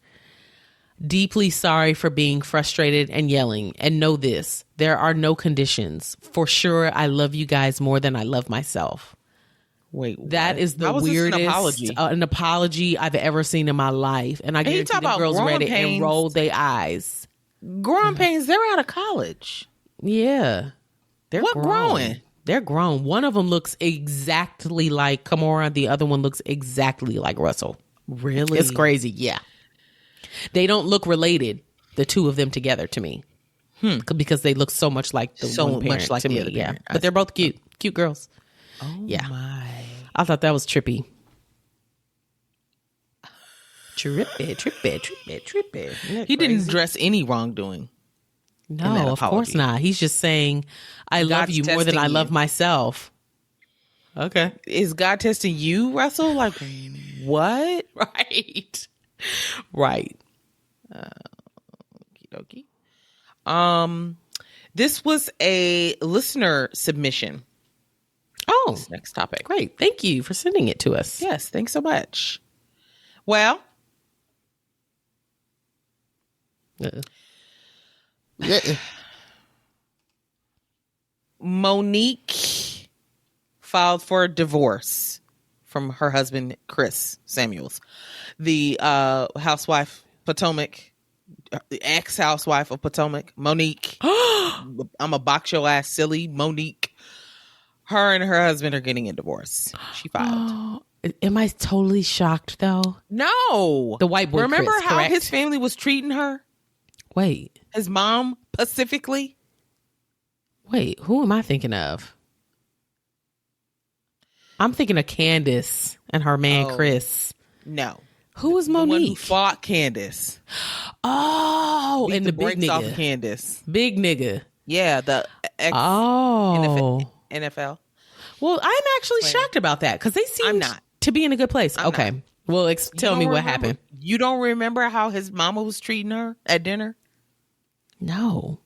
Deeply sorry for being frustrated and yelling. And know this, there are no conditions. For sure, I love you guys more than I love myself. Wait, that is the weirdest an apology I've ever seen in my life. And I guarantee the girls read it and rolled their eyes. Growing pains, they're out of college. Yeah. They're growing? They're grown. One of them looks exactly like Kimora. The other one looks exactly like Russell. Really? It's crazy. Yeah. They don't look related, the two of them together to me. Because they look so much like the one parent to me. Yeah. But they're both cute. Cute girls. Oh yeah. My. I thought that was trippy. Trippy. He didn't address any wrongdoing. No, of course not. He's just saying, I love you more than I love myself. Okay. Is God testing you, Russell? Like, what? Right. Okie dokie. This was a listener submission. Oh, this next topic. Great. Thank you for sending it to us. Yes, thanks so much. Well, Monique filed for a divorce from her husband, Chris Samuels, the housewife Potomac, the ex-housewife of Potomac, Monique. I'm a box your ass silly, Monique. Her and her husband are getting a divorce. She filed. Oh, am I totally shocked though? No. The white boy. Remember Chris, how correct? his family was treating her? Wait. His mom specifically? Wait, who am I thinking of? I'm thinking of Candace and her man Chris. No. Who was Monique? The one who fought Candace. Oh, and the big nigga. Off Candace. Big nigga. Yeah, the ex NFL. Well, I'm actually shocked about that because they seem to be in a good place. Okay. Well, tell me what happened. You don't remember how his mama was treating her at dinner? No.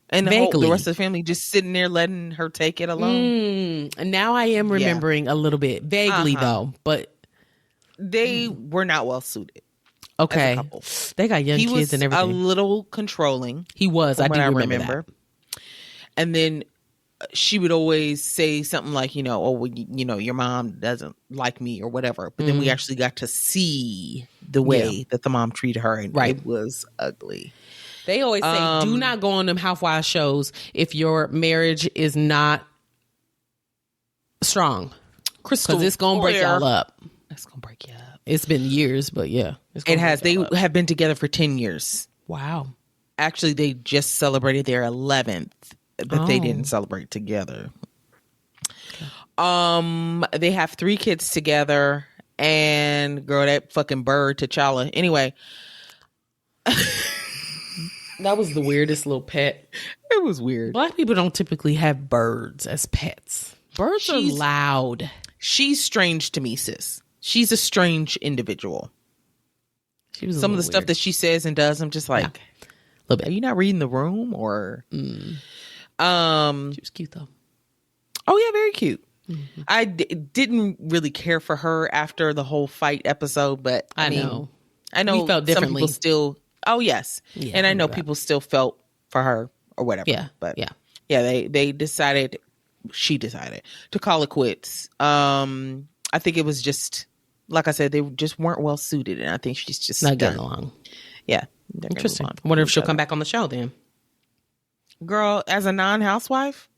And the rest of the family just sitting there letting her take it alone. And now I am remembering a little bit. Vaguely, though. But they were not well suited. Okay. As a couple. They got young kids and everything. He was a little controlling. He was. I do remember that. And then she would always say something like, your mom doesn't like me or whatever. But then we actually got to see the way that the mom treated her. And it was ugly. They always say, do not go on them housewives shows if your marriage is not strong. Because it's going to break y'all up. It's going to break you up. It's been years, but yeah. It has. They have been together for 10 years. Wow. Actually, they just celebrated their 11th, but they didn't celebrate together. They have 3 kids together, and girl, that fucking bird T'Challa. Anyway, that was the weirdest little pet. It was weird. Black people don't typically have birds as pets. Birds are loud. She's strange to me, sis. She's a strange individual. Some of the stuff that she says and does, I'm just like, a little bit. Are you not reading The Room? Or she was cute though. Oh yeah, very cute. Mm-hmm. I didn't really care for her after the whole fight episode, but I know we felt differently. Some people still. Oh yes, yeah, and I know people still felt for her or whatever. Yeah, but they decided. She decided to call it quits. I think it was just, like I said, they just weren't well suited, and I think she's just not getting along. Yeah, interesting. I wonder if she'll come back on the show then. Girl, as a non-housewife.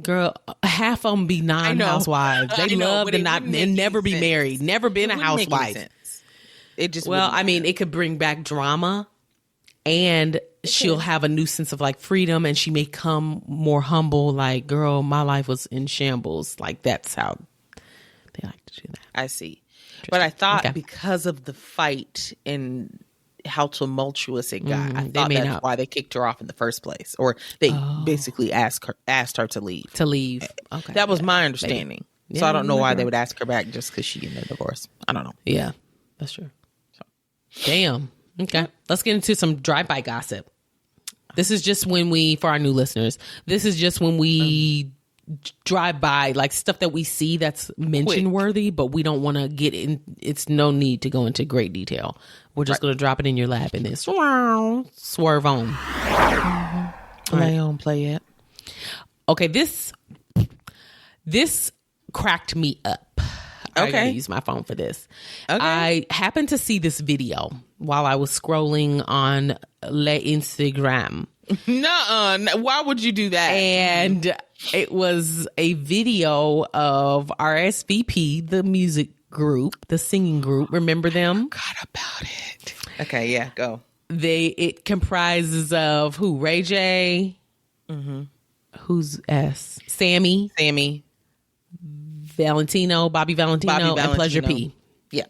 Girl, half of them be non-housewives. They love to not and never be married, never been a housewife. It just it could bring back drama, and she'll have a new sense of like freedom, and she may come more humble. Like, girl, my life was in shambles. Like, that's how they like to do that. I see, but I thought because of the fight and how tumultuous it got, I thought that's why they kicked her off in the first place, or they basically asked her to leave. Okay, that was my understanding. So I don't know why they would ask her back just because she ended the divorce. I don't know. Yeah, that's true. Damn. Okay, let's get into some drive-by gossip. This is just when for our new listeners, this is just when we drive by, like stuff that we see that's mention worthy, but we don't want to get in. It's no need to go into great detail. We're just going to drop it in your lap and then swerve on. Play it. Okay, this cracked me up. I gotta use my phone for this. Okay. I happened to see this video while I was scrolling on Instagram. Nuh-uh. Why would you do that? And it was a video of R.S.V.P, the music group, the singing group. Remember them? I forgot about it. Okay, yeah, go. It comprises of who? Ray J. Mm-hmm. Who's S? Sammy. Bobby Valentino, and Pleasure P. Yeah.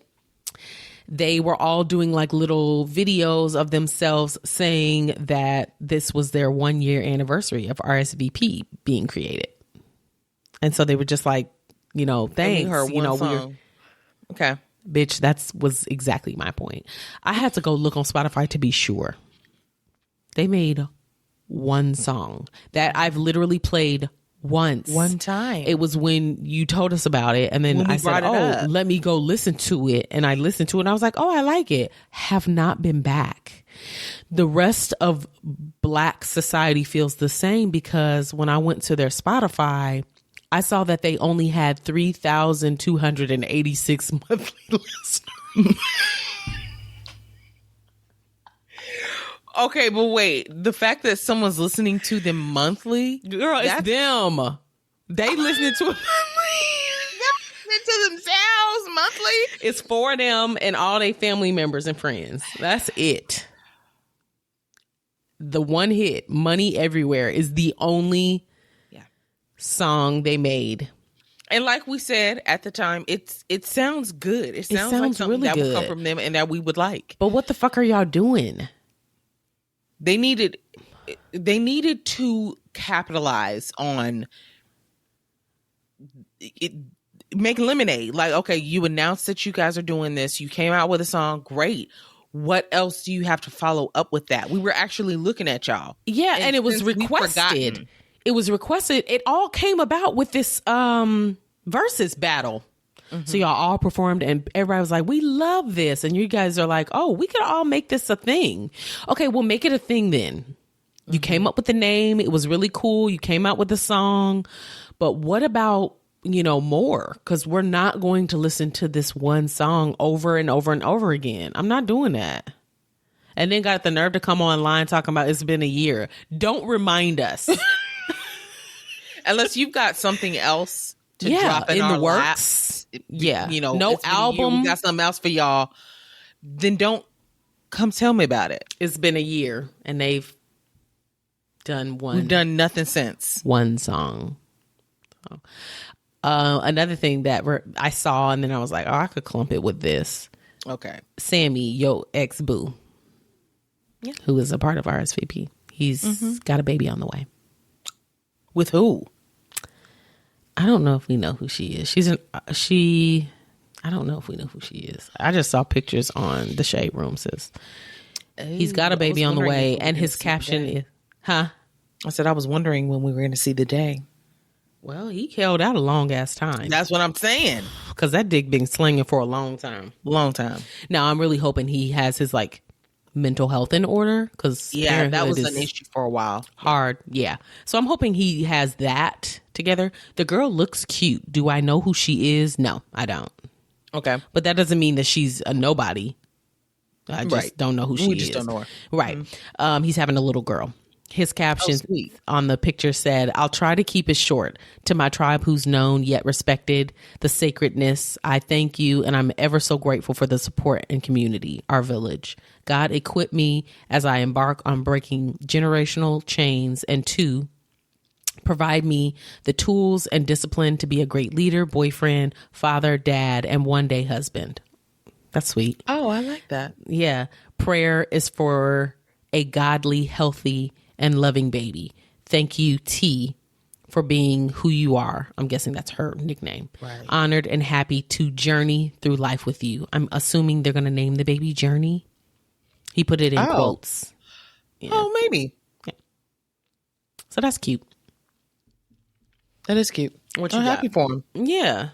They were all doing like little videos of themselves saying that this was their 1-year anniversary of R.S.V.P being created. And so they were just like, thanks. Okay. Bitch, that was exactly my point. I had to go look on Spotify to be sure. They made one song that I've literally played once. One time. It was when you told us about it, and then I said, let me go listen to it. And I listened to it and I was like, oh, I like it. Have not been back. The rest of Black society feels the same, because when I went to their Spotify, I saw that they only had 3,286 monthly listeners. Okay, but wait, the fact that someone's listening to them monthly, girl, it's them. They listening to it to themselves monthly. It's for them and all their family members and friends. That's it. The one hit, Money Everywhere, is the only song they made. And like we said at the time, it sounds good. It sounds like something really that would come from them and that we would like. But what the fuck are y'all doing? They needed to capitalize on it, make lemonade. Like, okay, you announced that you guys are doing this. You came out with a song. Great. What else do you have to follow up with that? We were actually looking at y'all. Yeah, and it was requested. It was requested. It all came about with this versus battle. Mm-hmm. So y'all all performed and everybody was like, we love this. And you guys are like, oh, we could all make this a thing. Okay, we'll make it a thing then. Mm-hmm. You came up with the name. It was really cool. You came out with the song. But what about, more? Because we're not going to listen to this one song over and over and over again. I'm not doing that. And then got the nerve to come online talking about it's been a year. Don't remind us. Unless you've got something else to drop in the works. No album. We got something else for y'all. Then don't come tell me about it. It's been a year and they've done one. We've done nothing since. One song. So, Another thing that I saw, and then I was like, oh, I could clump it with this. Okay. Sammy, yo ex-boo, who is a part of R.S.V.P. He's got a baby on the way. With who? I don't know if we know who she is. I don't know if we know who she is. I just saw pictures on the Shade Room, sis. He's got a baby on the way, and his caption is, I said I was wondering when we were going to see the day. Well, he held out a long ass time. That's what I'm saying. Because that dick been slinging for a long time. Long time. Now, I'm really hoping he has his like mental health in order. Because that was an issue for a while. Hard. Yeah. So I'm hoping he has that together. The girl looks cute. Do I know who she is? No, I don't. Okay. But that doesn't mean that she's a nobody. I just don't know who she is. We just don't know her. Right. He's having a little girl. His caption on the picture said, I'll try to keep it short. To my tribe who's known yet respected the sacredness, I thank you, and I'm ever so grateful for the support and community, our village. God equip me as I embark on breaking generational chains, and 2, provide me the tools and discipline to be a great leader, boyfriend, father, dad, and one day husband. That's sweet. Oh, I like that. Yeah. Prayer is for a godly, healthy, and loving baby. Thank you, T, for being who you are. I'm guessing that's her nickname. Right. Honored and happy to journey through life with you. I'm assuming they're going to name the baby Journey. He put it in quotes. Yeah. Oh, maybe. Yeah. So that's cute. That is cute. What you I'm got? happy for him. Yeah.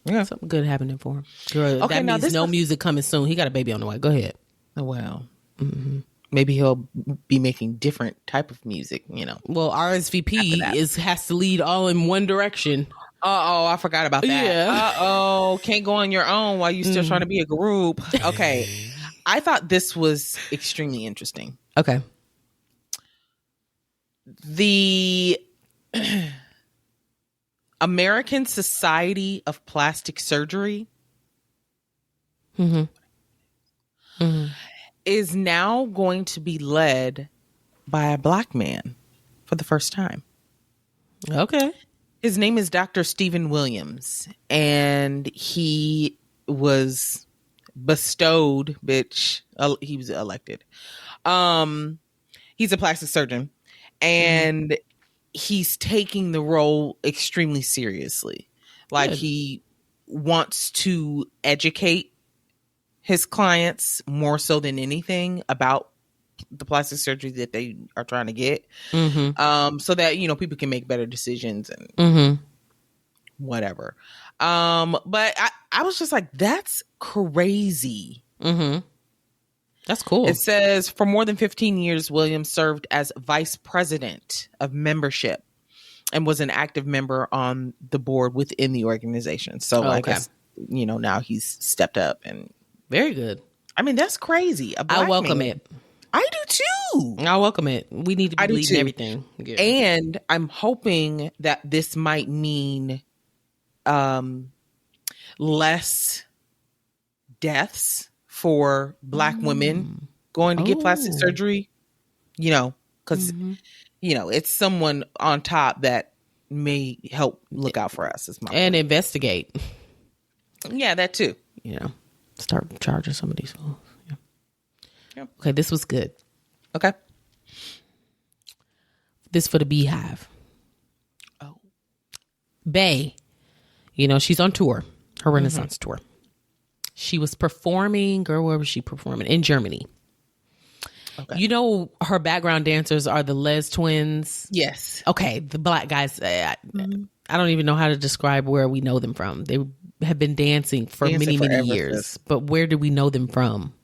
Yeah. Something good happening for him. Girl, okay, that means no music coming soon. He got a baby on the way. Go ahead. Oh, well. Mm-hmm. Maybe he'll be making different type of music, you know. Well, R.S.V.P. has to lead all in one direction. Uh-oh, I forgot about that. Yeah. Uh-oh, can't go on your own while you're still trying to be a group. Okay. I thought this was extremely interesting. Okay. The American Society of Plastic Surgery is now going to be led by a Black man for the first time. Okay. His name is Dr. Stephen Williams, and he was bestowed, he was elected. He's a plastic surgeon, and he's taking the role extremely seriously. Like, he wants to educate his clients more so than anything about the plastic surgery that they are trying to get, so that, you know, people can make better decisions and whatever. But I was just like, that's crazy. That's cool. It says, for more than 15 years, Williams served as vice president of membership and was an active member on the board within the organization. So I guess, you know, now he's stepped up and very good. I mean, that's crazy. I welcome it. I do too. I welcome it. We need to be leading everything. Yeah. And I'm hoping that this might mean less deaths for Black women going to get plastic surgery, you know, because, you know, it's someone on top that may help look out for us. And investigate. Yeah, that too. You know, start charging some of these fools. Yeah. Okay, this was good. Okay. This for the Beehive. Oh. Bae, you know, she's on tour, her Renaissance tour. She was performing, where was she performing? In Germany. Okay. You know, her background dancers are the Les twins. Yes. Okay, the Black guys. I don't even know how to describe where we know them from. They have been dancing for many years. But where do we know them from?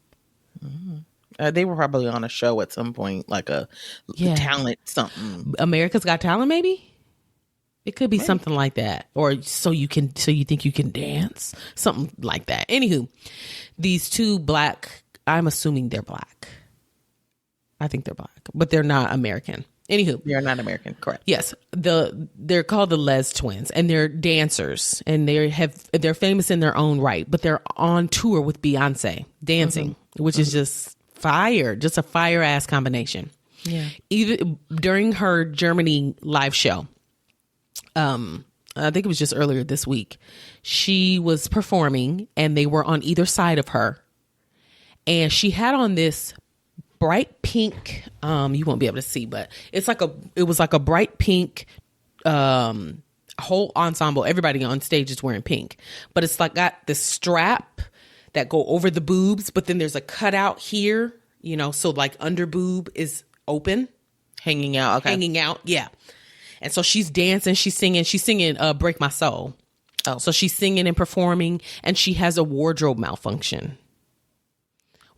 They were probably on a show at some point, like a talent something. America's Got Talent, maybe? It could be something like that. Or so you think you can dance? Something like that. Anywho, these two Black, I'm assuming they're Black. I think they're Black, but they're not American. Anywho. They're not American, correct. Yes. They're called the Les twins, and they're dancers, and they're famous in their own right, but they're on tour with Beyonce dancing, which is just fire, just a fire ass combination. Yeah. Even during her Germany live show, I think it was just earlier this week. She was performing and they were on either side of her. And she had on this bright pink, you won't be able to see, but it was like a bright pink whole ensemble. Everybody on stage is wearing pink. But it's like got this strap that go over the boobs, but then there's a cutout here, so like under boob is open. Hanging out. Okay. Hanging out, yeah. And so she's dancing, she's singing Break My Soul. Oh. So she's singing and performing, and she has a wardrobe malfunction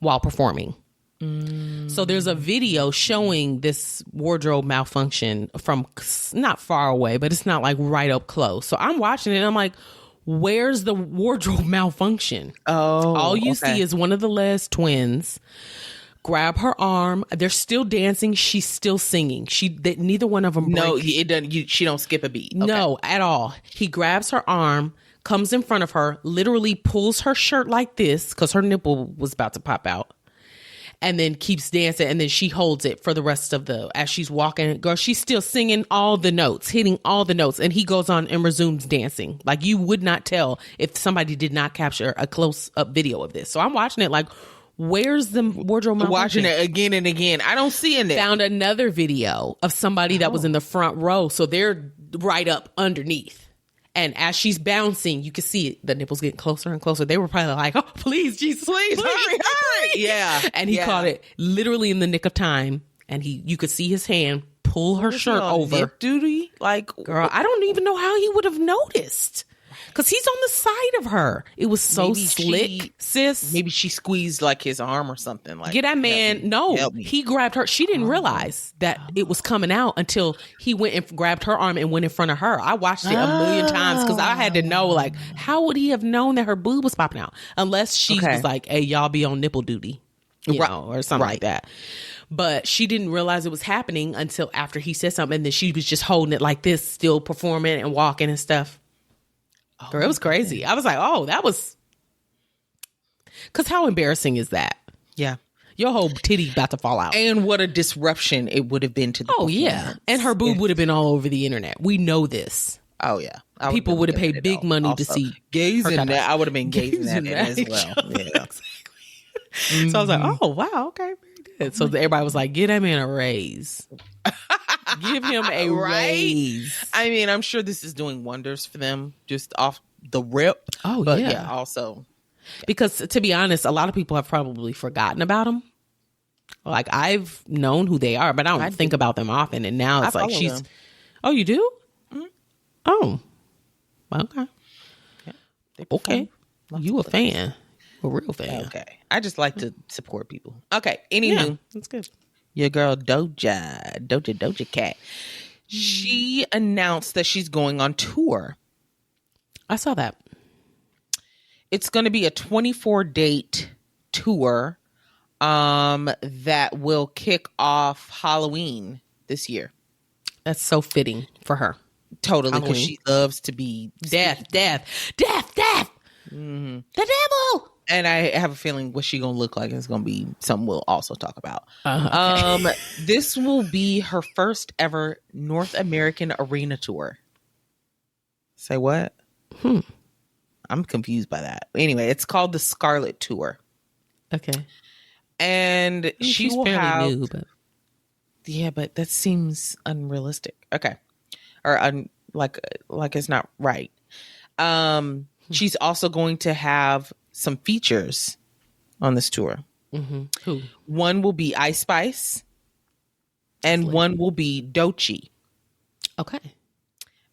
while performing. So there's a video showing this wardrobe malfunction from not far away, but it's not like right up close. So I'm watching it and I'm like, where's the wardrobe malfunction? Oh, all you see is one of the Les twins grab her arm. They're still dancing. She's still singing. Neither one of them breaks. No, it doesn't. She don't skip a beat. Okay. No, at all. He grabs her arm, comes in front of her, literally pulls her shirt like this because her nipple was about to pop out, and then keeps dancing. And then she holds it for the rest of as she's walking. Girl, she's still singing all the notes, hitting all the notes. And he goes on and resumes dancing. Like you would not tell if somebody did not capture a close up video of this. So I'm watching it like, where's the wardrobe malfunction? Watching it again and again. I don't see it. Found another video of somebody that was in the front row. So they're right up underneath. And as she's bouncing, you can see it, the nipples getting closer and closer. They were probably like, oh, please, Jesus, please, hurry. Yeah. And he caught it literally in the nick of time. And you could see his hand pull her shirt over. Nip duty? Like, girl, I don't even know how he would have noticed. Because he's on the side of her. It was so slick, sis. Maybe she squeezed like his arm or something. Like, get that man. Help me. He grabbed her. She didn't realize that it was coming out until he went and grabbed her arm and went in front of her. I watched it a million times because I had to know, like, how would he have known that her boob was popping out? Unless she was like, hey, y'all be on nipple duty, or something like that. But she didn't realize it was happening until after he said something. And then she was just holding it like this, still performing and walking and stuff. Girl, it was crazy. I was like, oh, that was... Because how embarrassing is that? Yeah. Your whole titty about to fall out. And what a disruption it would have been to the performance. Yeah. And her boob would have been all over the internet. We know this. Oh, yeah. People would have paid big money to see. Gazing that. I would have been gazing at it as well. Yeah. Exactly. So I was like, oh, wow, okay, very good. So everybody was like, get that man a raise. Give him a raise. I mean, I'm sure this is doing wonders for them just off the rip. Oh, but yeah. Also. Because to be honest, a lot of people have probably forgotten about them. Like I've known who they are, but I don't think about them often. And now it's like she's... Them. Oh, you do? Mm-hmm. Oh. Okay. Yeah, okay. You a fan. A real fan. Okay. I just like to support people. Okay. Anywho. That's good. Your girl Doja Cat. She announced that she's going on tour. I saw that. It's going to be a 24-date tour that will kick off Halloween this year. That's so fitting for her. Totally, because she loves to be death. Mm-hmm. The devil. And I have a feeling what she gonna look like is gonna be something we'll also talk about. Okay. This will be her first ever North American arena tour. Say what? I'm confused by that. Anyway, it's called the Scarlet Tour. Okay. And she will fairly have... new, but... Yeah, but that seems unrealistic. Okay. Or like it's not right. She's also going to have some features on this tour. Mm-hmm. Who? One will be Ice Spice and one will be Doechii. Okay.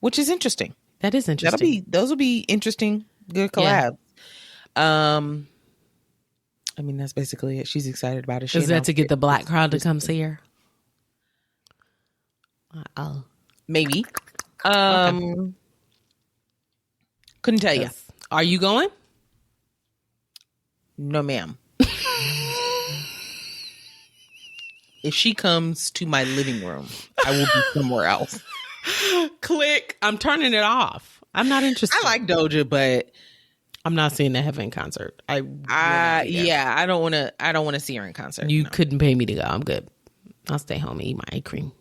Which is interesting. That is interesting. Those will be interesting, good collabs. Yeah. I mean, that's basically it. She's excited about it. Is that to get the black crowd to come see her? Maybe. Okay. Couldn't tell you. Are you going? No, ma'am. If she comes to my living room, I will be somewhere else. Click. I'm turning it off. I'm not interested. I like Doja, but I'm not seeing the Heaven concert. I don't want to see her in concert. You couldn't pay me to go. I'm good. I'll stay home and eat my ice cream.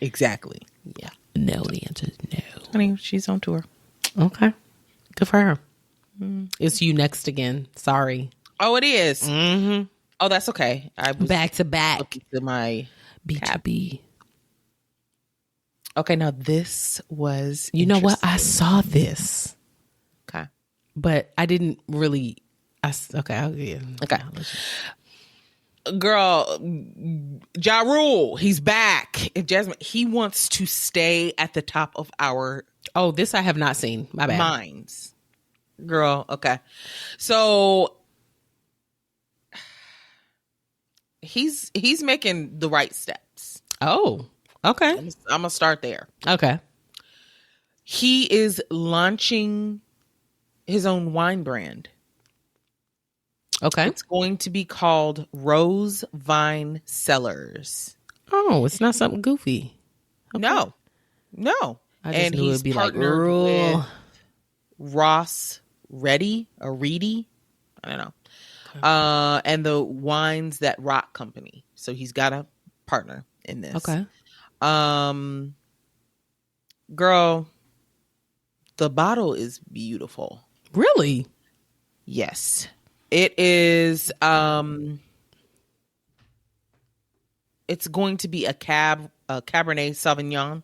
Exactly. Yeah. No, the answer is no. Honey, she's on tour. Okay. Good for her. It's you next again. Sorry. Oh, it is. Mm-hmm. Oh, that's okay. I was back to back. To my B2B. Okay, now this was You know what? I saw this. Okay. But I didn't really. Okay. Girl, Ja Rule, he's back. If Jasmine, he wants to stay at the top of our this I have not seen. My bad. minds. Girl, okay. So he's making the right steps. Oh, okay. I'm gonna start there. Okay. He is launching his own wine brand. Okay. It's going to be called Rose Vine Cellars. Oh, it's not something goofy. Okay. No. I just knew it'd be like with R.S.V.P. or Reedy. I don't know. Okay. And the Wines That Rock Company. So he's got a partner in this. Okay. Girl, the bottle is beautiful. Really? Yes. It is it's going to be a Cabernet Sauvignon,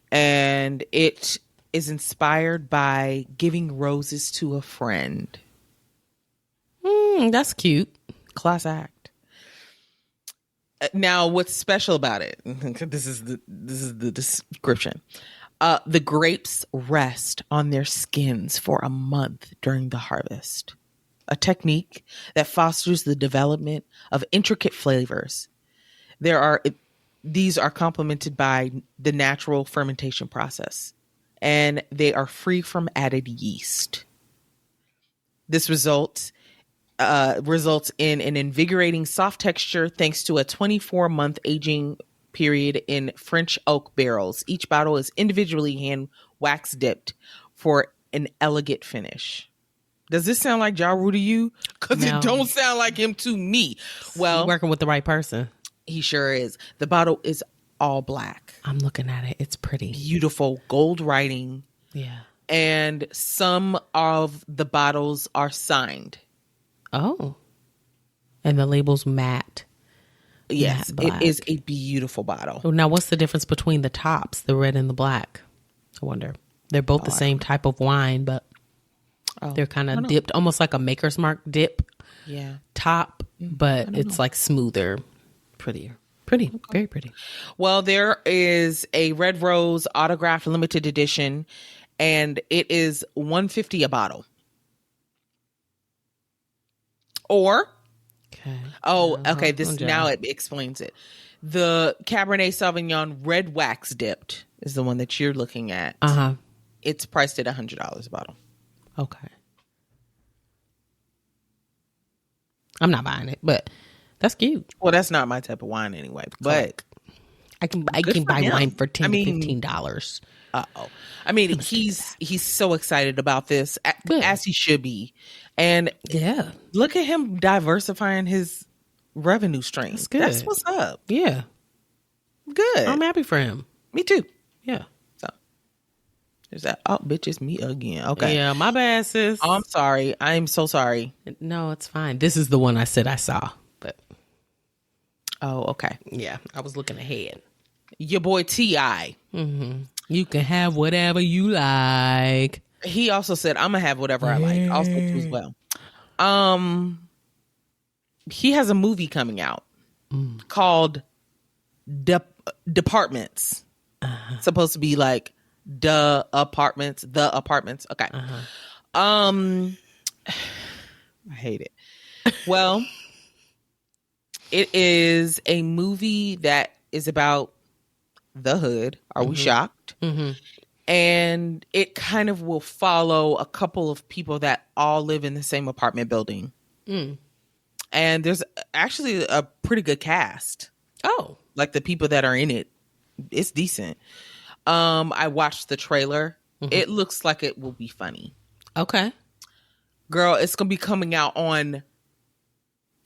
and it is inspired by giving roses to a friend. That's cute. Class act. Now, what's special about it? This is the description. The grapes rest on their skins for a month during the harvest, a technique that fosters the development of intricate flavors. These are complemented by the natural fermentation process, and they are free from added yeast. This results in an invigorating soft texture thanks to a 24-month aging period in French oak barrels. Each bottle is individually hand wax dipped for an elegant finish. Does this sound like Ja Rule to you? Because it don't sound like him to me. Well, you're working with the right person. He sure is. The bottle is all black. I'm looking at it. It's pretty. Beautiful gold writing. Yeah. And some of the bottles are signed. Oh. And the label's matte. Yes, it is a beautiful bottle. Oh, now, what's the difference between the tops, the red and the black? I wonder. They're both the same type of wine, but they're kind of dipped, almost like a Maker's Mark dip top, but it's like smoother, prettier. Pretty, very pretty. Well, there is a Red Rose autographed limited edition, and it is $150 a bottle. Or, now it explains it. The Cabernet Sauvignon red wax dipped is the one that you're looking at. It's priced at $100 a bottle. Okay. I'm not buying it, but that's cute. Well, that's not my type of wine anyway. But I can buy wine for $10 to $15. I mean, he's so excited about this, as he should be. And look at him diversifying his revenue streams. That's what's up. Yeah. Good. I'm happy for him. Me too. Yeah. So there's that. Oh, bitch, it's me again. Okay. Yeah, my bad, sis. Oh, I'm sorry. I'm so sorry. No, it's fine. This is the one I said I saw. But okay. Yeah, I was looking ahead. Your boy T.I. Mm-hmm. You can have whatever you like. He also said, I'm gonna have whatever I like. Also too as well. He has a movie coming out called Departments. It's supposed to be like the apartments. Okay. I hate it. Well, it is a movie that is about the hood. Are we shocked? And it kind of will follow a couple of people that all live in the same apartment building. And there's actually a pretty good cast. Oh. Like the people that are in it, it's decent. I watched the trailer. It looks like it will be funny. Okay. Girl, it's going to be coming out on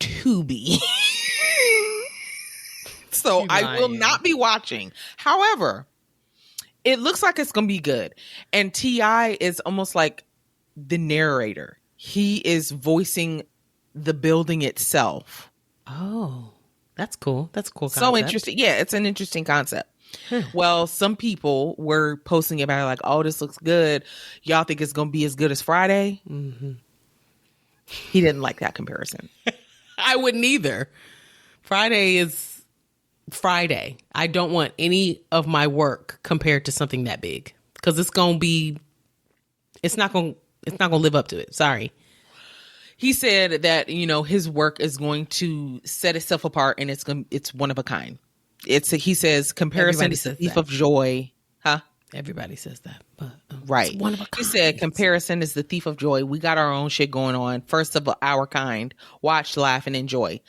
Tubi. So I will not be watching. However, It looks like it's gonna be good. And T.I. is almost like the narrator. He is voicing the building itself. Oh, that's cool. That's a cool concept. So interesting. Yeah, it's an interesting concept. Well, some people were posting about it like, oh, this looks good. Y'all think it's gonna be as good as Friday? Mm-hmm. He didn't like that comparison. I wouldn't either. Friday is Friday. I don't want any of my work compared to something that big, because it's not going to live up to it. Sorry. He said that, his work is going to set itself apart, and it's one of a kind. He says comparison is the thief of joy. Huh? Everybody says that, but right. It's one of a kind. He said comparison is the thief of joy. We got our own shit going on. First of our kind. Watch, laugh, and enjoy.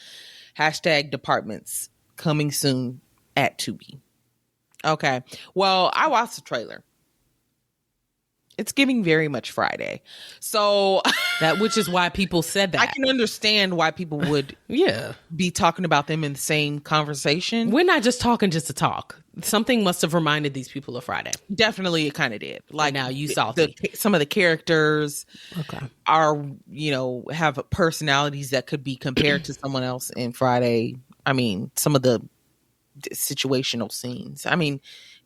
#departments coming soon at Tubi. Okay. Well, I watched the trailer. It's giving very much Friday. So which is why people said that. I can understand why people would be talking about them in the same conversation. We're not just talking just to talk. Something must have reminded these people of Friday. Definitely it kind of did. Like now you salty. Some of the characters are, have personalities that could be compared to someone else in Friday. I mean, some of the situational scenes. I mean,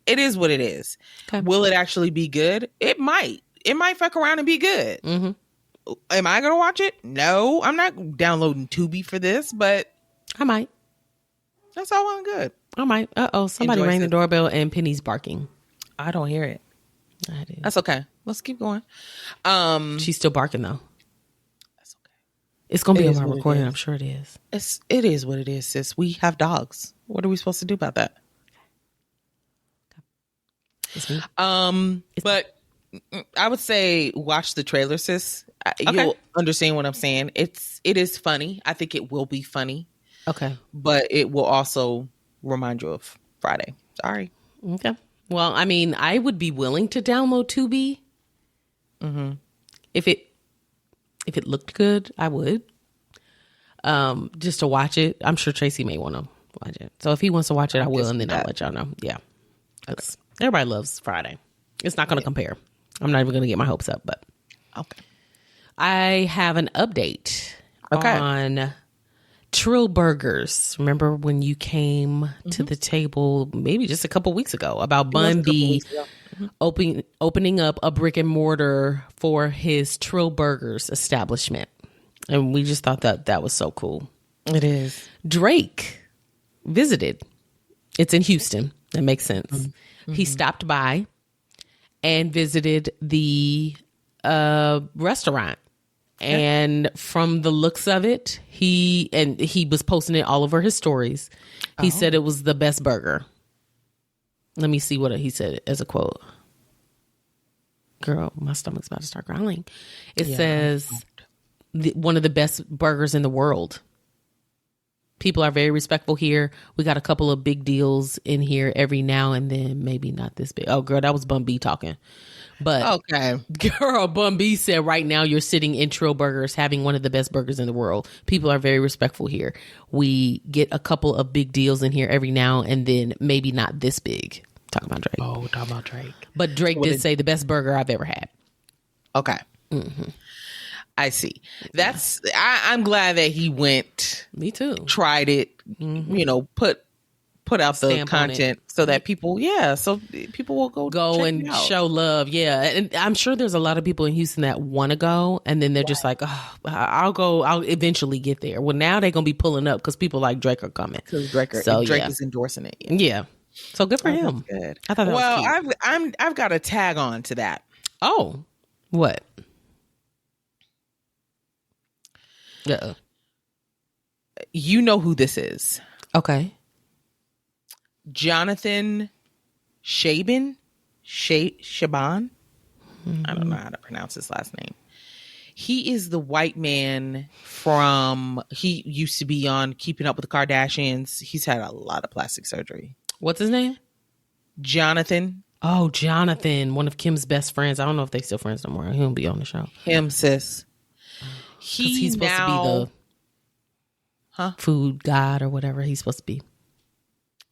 it is what it is. Okay. Will it actually be good? It might. It might fuck around and be good. Mm-hmm. Am I going to watch it? No, I'm not downloading Tubi for this, but I might. That's all well and good. I might. Somebody rang the doorbell and Penny's barking. I don't hear it. I do. That's okay. Let's keep going. She's still barking though. That's okay. It's going to be on my recording. I'm sure it is. It is what it is, sis. We have dogs. What are we supposed to do about that? But I would say watch the trailer, sis. You'll understand what I'm saying. It is funny. I think it will be funny. Okay. But it will also remind you of Friday. Sorry. Okay. Well, I mean, I would be willing to download Tubi. Mm-hmm. If it looked good, I would. Just to watch it. I'm sure Tracy may want to watch it. So if he wants to watch it, I will, and then I'll let y'all know. Yeah. Okay. Everybody loves Friday. It's not going to compare. I'm not even going to get my hopes up, but okay. I have an update on Trill Burgers. Remember when you came to the table maybe just a couple weeks ago about Bun B opening up a brick and mortar for his Trill Burgers establishment? And we just thought that was so cool. It is. Drake visited. It's in Houston. That makes sense. Mm-hmm. He stopped by and visited the restaurant. And from the looks of it, he was posting it all over his stories. He said it was the best burger. Let me see what he said as a quote. Girl, my stomach's about to start growling. It says one of the best burgers in the world. People are very respectful here. We got a couple of big deals in here every now and then. Maybe not this big. Oh, girl, that was Bun B talking. But girl, Bun B said right now you're sitting in Trill Burgers having one of the best burgers in the world. People are very respectful here. We get a couple of big deals in here every now and then. Maybe not this big. Talking about Drake. Oh, talking about Drake. But Drake did say the best burger I've ever had. Okay. Mm-hmm. I see. That's. I'm glad that he went. Me too. Tried it. Mm-hmm. Put out the content so that people, so people will go and show love. Yeah. And I'm sure there's a lot of people in Houston that want to go. And then they're just like, oh, I'll eventually get there. Well, now they're going to be pulling up because people like Drake are coming. Because Drake is endorsing it. Yeah. So good for him. Good. I thought that was cute. I've got a tag on to that. Oh, what? Uh-oh. You know who this is. Okay. Jonathan Shaban? Shaban? Mm-hmm. I don't know how to pronounce his last name. He is the white man he used to be on Keeping Up with the Kardashians. He's had a lot of plastic surgery. What's his name? Jonathan. Oh, Jonathan, one of Kim's best friends. I don't know if they're still friends no more. He'll be on the show. Him, sis. He's supposed to be the food god or whatever he's supposed to be.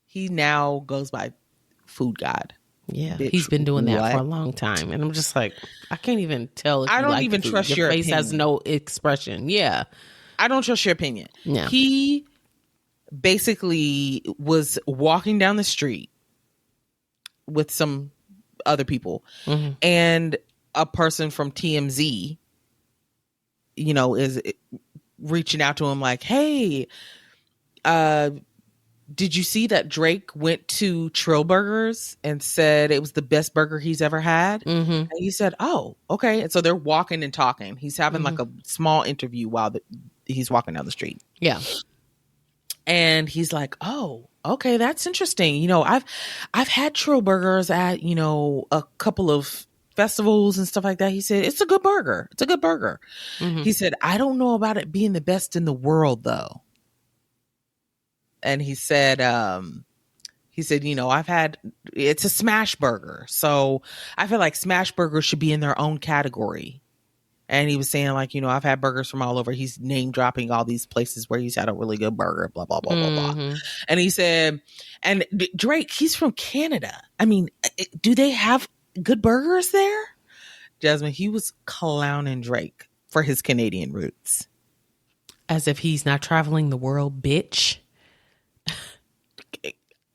He now goes by Food God. Yeah, Bitch, he's been doing that what? for a long time. And I'm just like, I can't even tell if I you don't like even the food. trust Your your face has opinion. no expression. Yeah. I don't trust your opinion. Yeah. He basically was walking down the street with some other people, and a person from TMZ, you know, is reaching out to him like, hey, did you see that Drake went to Trill Burgers and said it was the best burger he's ever had? And he said, oh, okay. And so they're walking and talking. He's having like a small interview while he's walking down the street. Yeah. And he's like, oh, okay, that's interesting. You know, I've had Trill Burgers at, you know, a couple of festivals and stuff like that. He said, it's a good burger. It's a good burger. He said, I don't know about it being the best in the world, though. And he said, you know, it's a smash burger. So I feel like smash burgers should be in their own category. And he was saying, like, you know, I've had burgers from all over. He's name dropping all these places where he's had a really good burger, blah, blah, blah, blah, blah. And he said, and Drake, he's from Canada. I mean, do they have good burgers there? Jasmine, he was clowning Drake for his Canadian roots. As if he's not traveling the world, bitch.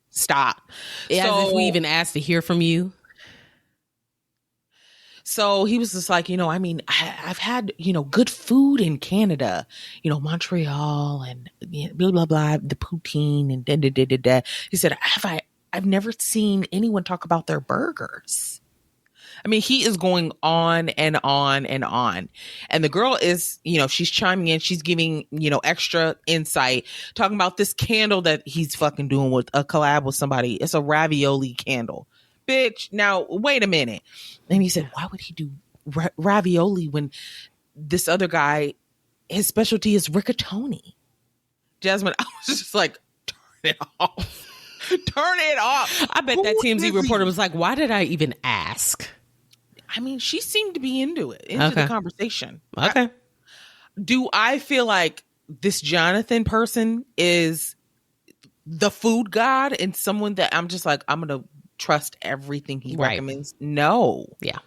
Stop. As if we even asked to hear from you. So he was just like, you know, I mean, I've had, you know, good food in Canada, you know, Montreal and blah, blah, blah, the poutine and da, da, da, da, da. He said, I've never seen anyone talk about their burgers. I mean, he is going on and on and on. And the girl is, you know, she's chiming in. She's giving, you know, extra insight, talking about this candle that he's fucking doing with a collab with somebody. It's a ravioli candle. Bitch, now, wait a minute. And he said, why would he do ravioli when this other guy, his specialty is rigatoni? Jasmine, I was just like, turn it off. Turn it off. I bet that TMZ reporter was like, why did I even ask? I mean, she seemed to be into the conversation. Okay. Do I feel like this Jonathan person is the food god and someone that I'm just like, I'm going to trust everything he recommends? No. Yeah.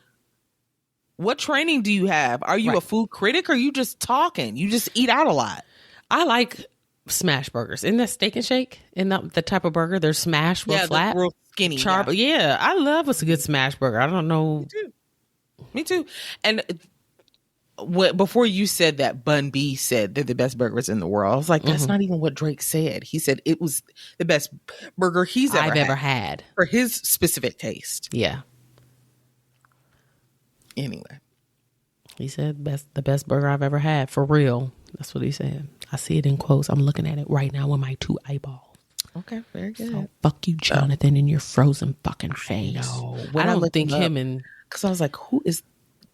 What training do you have? Are you a food critic or are you just talking? You just eat out a lot. I like smash burgers. Isn't that Steak and Shake? Isn't that the type of burger? They're smashed real flat. Real skinny. Yeah, I love a good smash burger. I don't know. Me too. And before you said that Bun B said they're the best burgers in the world, I was like, that's not even what Drake said. He said it was the best burger I've ever had for his specific taste. Yeah. Anyway, he said the best burger I've ever had, for real. That's what he said. I see it in quotes. I'm looking at it right now with my 2 eyeballs. Okay, very good. So fuck you, Jonathan, in your frozen fucking face. No, I don't think him and, because I was like, who is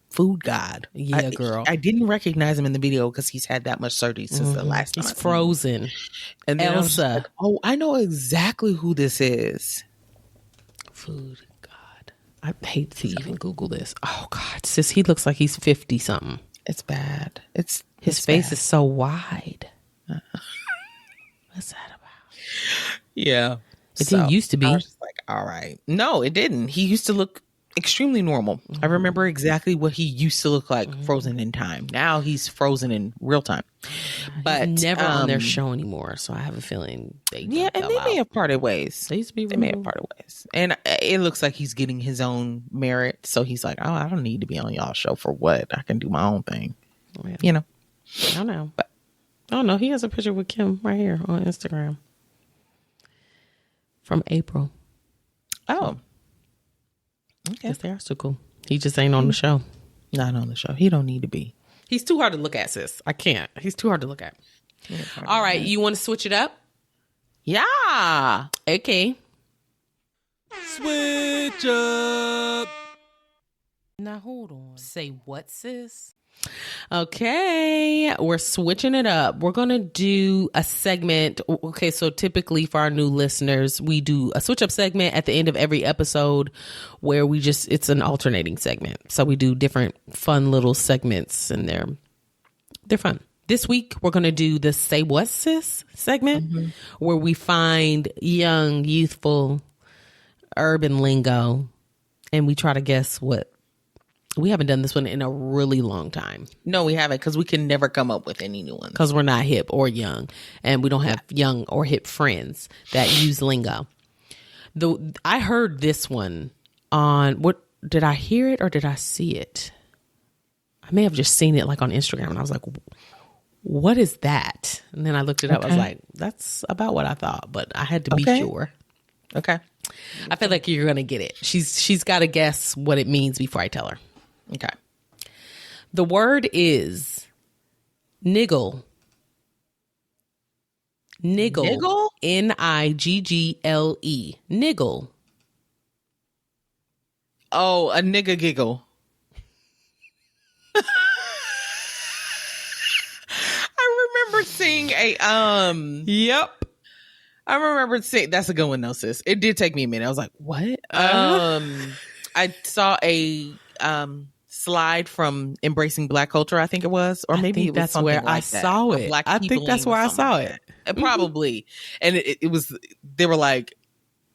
food god? Yeah, girl. I didn't recognize him in the video because he's had that much surgery since the last time. He's frozen. And then Elsa. Like, I know exactly who this is. Food god. I hate to even Google this. Oh God, sis, he looks like he's 50 something. It's bad. His face is so wide. What's that about? Yeah. It didn't used to be. I was just like, all right. No, it didn't. He used to look extremely normal. I remember exactly what he used to look like frozen in time. Now he's frozen in real time. But he's never on their show anymore, so I have a feeling they may have parted ways. They used to be. They may have parted ways, and it looks like he's getting his own merit. So he's like, oh, I don't need to be on y'all show for what? I can do my own thing. Yeah. You know. I don't know. But oh no, he has a picture with Kim right here on Instagram from April. Oh. Okay. Yes, they are so cool. He just ain't on the show. Not on the show. He don't need to be. He's too hard to look at, sis. I can't. He's too hard to look at. All right. You want to switch it up? Yeah. Okay. Switch up. Now, hold on. Say what, sis? Okay, we're switching it up. We're going to do a segment. Okay, so typically for our new listeners, we do a switch up segment at the end of every episode where it's an alternating segment. So we do different fun little segments and they're fun. This week, we're going to do the Say What, Sis segment where we find young, youthful, urban lingo and we try to guess what. We haven't done this one in a really long time. No, we haven't, because we can never come up with any new ones. Because we're not hip or young, and we don't have young or hip friends that use lingo. I heard this one on, what, did I hear it or did I see it? I may have just seen it like on Instagram, and I was like, what is that? And then I looked it up. I was like, that's about what I thought, but I had to be sure. Okay. I feel like you're going to get it. She's got to guess what it means before I tell her. Okay. The word is niggle. Niggle. Niggle. Niggle. Oh, a nigga giggle. I remember seeing Yep. I remember seeing, that's a good one though, sis. It did take me a minute. I was like, what? I saw a slide from Embracing Black Culture, I think it was, or maybe it was that's something where like I saw it. I think that's where I saw it. Probably. And it was, they were like,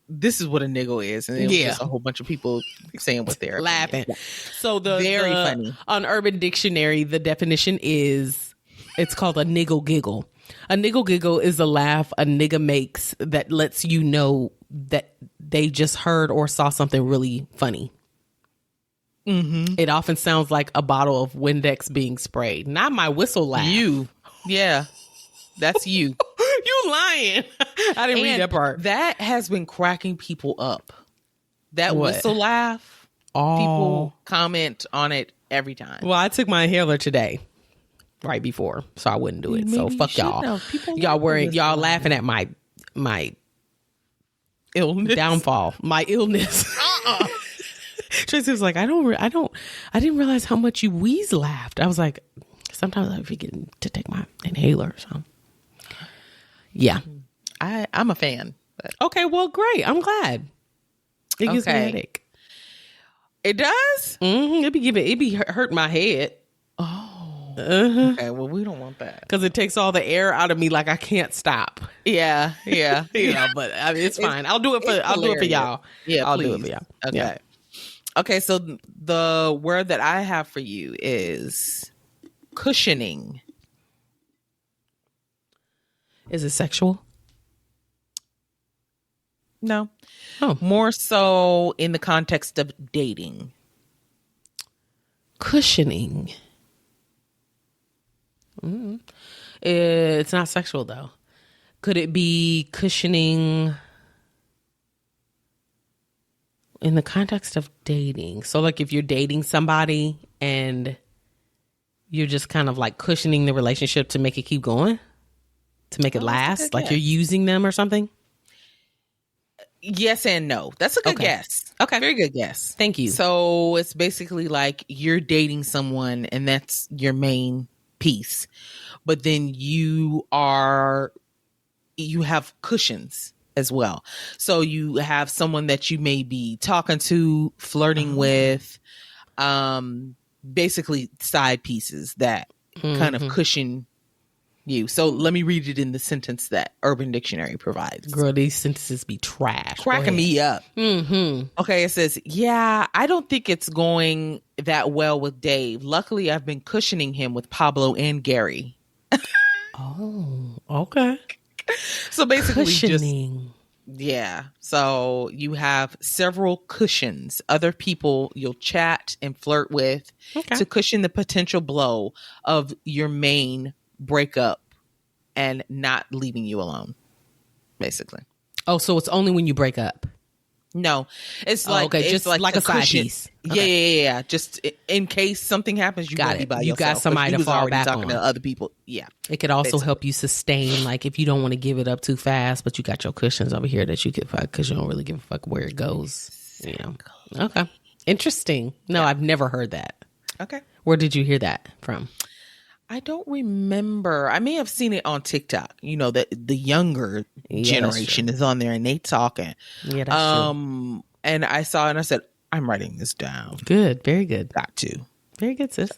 this is what a niggle is, and it was just a whole bunch of people saying what they're laughing. So very funny. On Urban Dictionary, the definition is, it's called a niggle giggle. A niggle giggle is a laugh a nigga makes that lets you know that they just heard or saw something really funny. Mm-hmm. It often sounds like a bottle of Windex being sprayed. Not my whistle laugh. Yeah, that's you. You lying. I didn't read that part. That has been cracking people up. That whistle laugh. People comment on it every time. Well, I took my inhaler today, right before, so I wouldn't do it. So fuck y'all. Y'all laughing at my illness, downfall, my illness. Tracy was like, I didn't realize how much you wheeze laughed. I was like, sometimes I forget to take my inhaler. So yeah, I'm a fan. But. Okay, well, great. I'm glad. It gives me a headache. It does? Mm-hmm. It be hurting my head. Oh. Okay, well, we don't want that. Because it takes all the air out of me, like I can't stop. Yeah. But I mean, it's fine. I'll do it for y'all. Yeah, I'll please. do it for y'all. Okay. Yeah. Okay, so the word that I have for you is cushioning. Is it sexual? No. Oh. More so in the context of dating. Cushioning. It's not sexual, though. Could it be cushioning in the context of dating? So, like, if you're dating somebody and you're just kind of like cushioning the relationship to make it keep going, to make it last, like you're using them or something? Yes and no. That's a good guess. Okay. Very good guess. Thank you. So it's basically like you're dating someone and that's your main piece. But then you have cushions as well. So you have someone that you may be talking to, flirting with, basically side pieces that kind of cushion you. So let me read it in the sentence that Urban Dictionary provides. Girl, these sentences be trash. Cracking me up. Mm-hmm. Okay, it says, yeah, I don't think it's going that well with Dave. Luckily, I've been cushioning him with Pablo and Gary. Oh, okay. So basically cushioning. Yeah. So you have several cushions, other people you'll chat and flirt with to cushion the potential blow of your main breakup and not leaving you alone, basically. Oh, so it's only when you break up? No, it's like it's just like a side piece. Okay. Yeah. Just in case something happens, you won't be by yourself. You got somebody to fall back talking on. to other people. Yeah, it could also help you sustain. Like if you don't want to give it up too fast, but you got your cushions over here that you could fuck because you don't really give a fuck where it goes. You know. Okay. Interesting. No, I've never heard that. Okay. Where did you hear that from? I don't remember. I may have seen it on TikTok. You know, the younger generation is on there and they talking. Yeah, that's true. And I saw it and I said, I'm writing this down. Good. Very good. Got to. Very good, sis.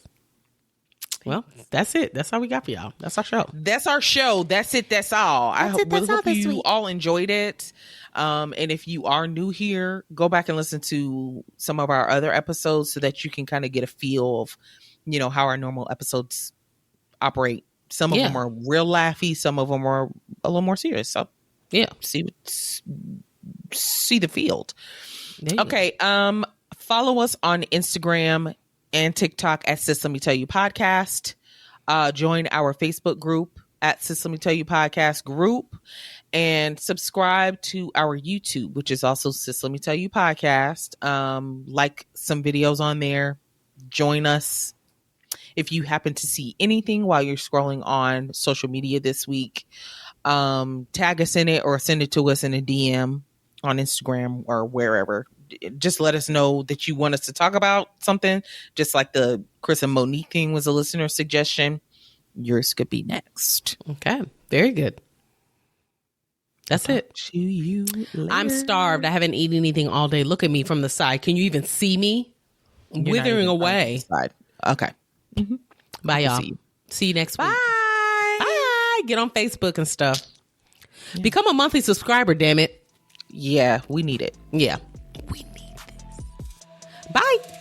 Well, that's it. That's all we got for y'all. That's our show. That's our show. That's it. That's all. I really hope you all enjoyed it. And if you are new here, go back and listen to some of our other episodes so that you can kind of get a feel of, how our normal episodes operate. Some of them are real laughy. Some of them are a little more serious. So see the field. Okay. Follow us on Instagram and TikTok at Sis Let Me Tell You Podcast. Join our Facebook group at Sis Let Me Tell You Podcast group, and subscribe to our YouTube, which is also Sis Let Me Tell You Podcast. Like some videos on there. Join us. If you happen to see anything while you're scrolling on social media this week, tag us in it or send it to us in a DM on Instagram or wherever. Just let us know that you want us to talk about something, just like the Chris and Monique thing was a listener suggestion. Yours could be next. Okay. Very good. That's it. I'm starved. I haven't eaten anything all day. Look at me from the side. Can you even see me? You're withering away. Okay. Mm-hmm. Bye, y'all. See you next week. Bye. Get on Facebook and stuff. Yeah. Become a monthly subscriber, damn it. Yeah, we need it. Yeah. We need this. Bye.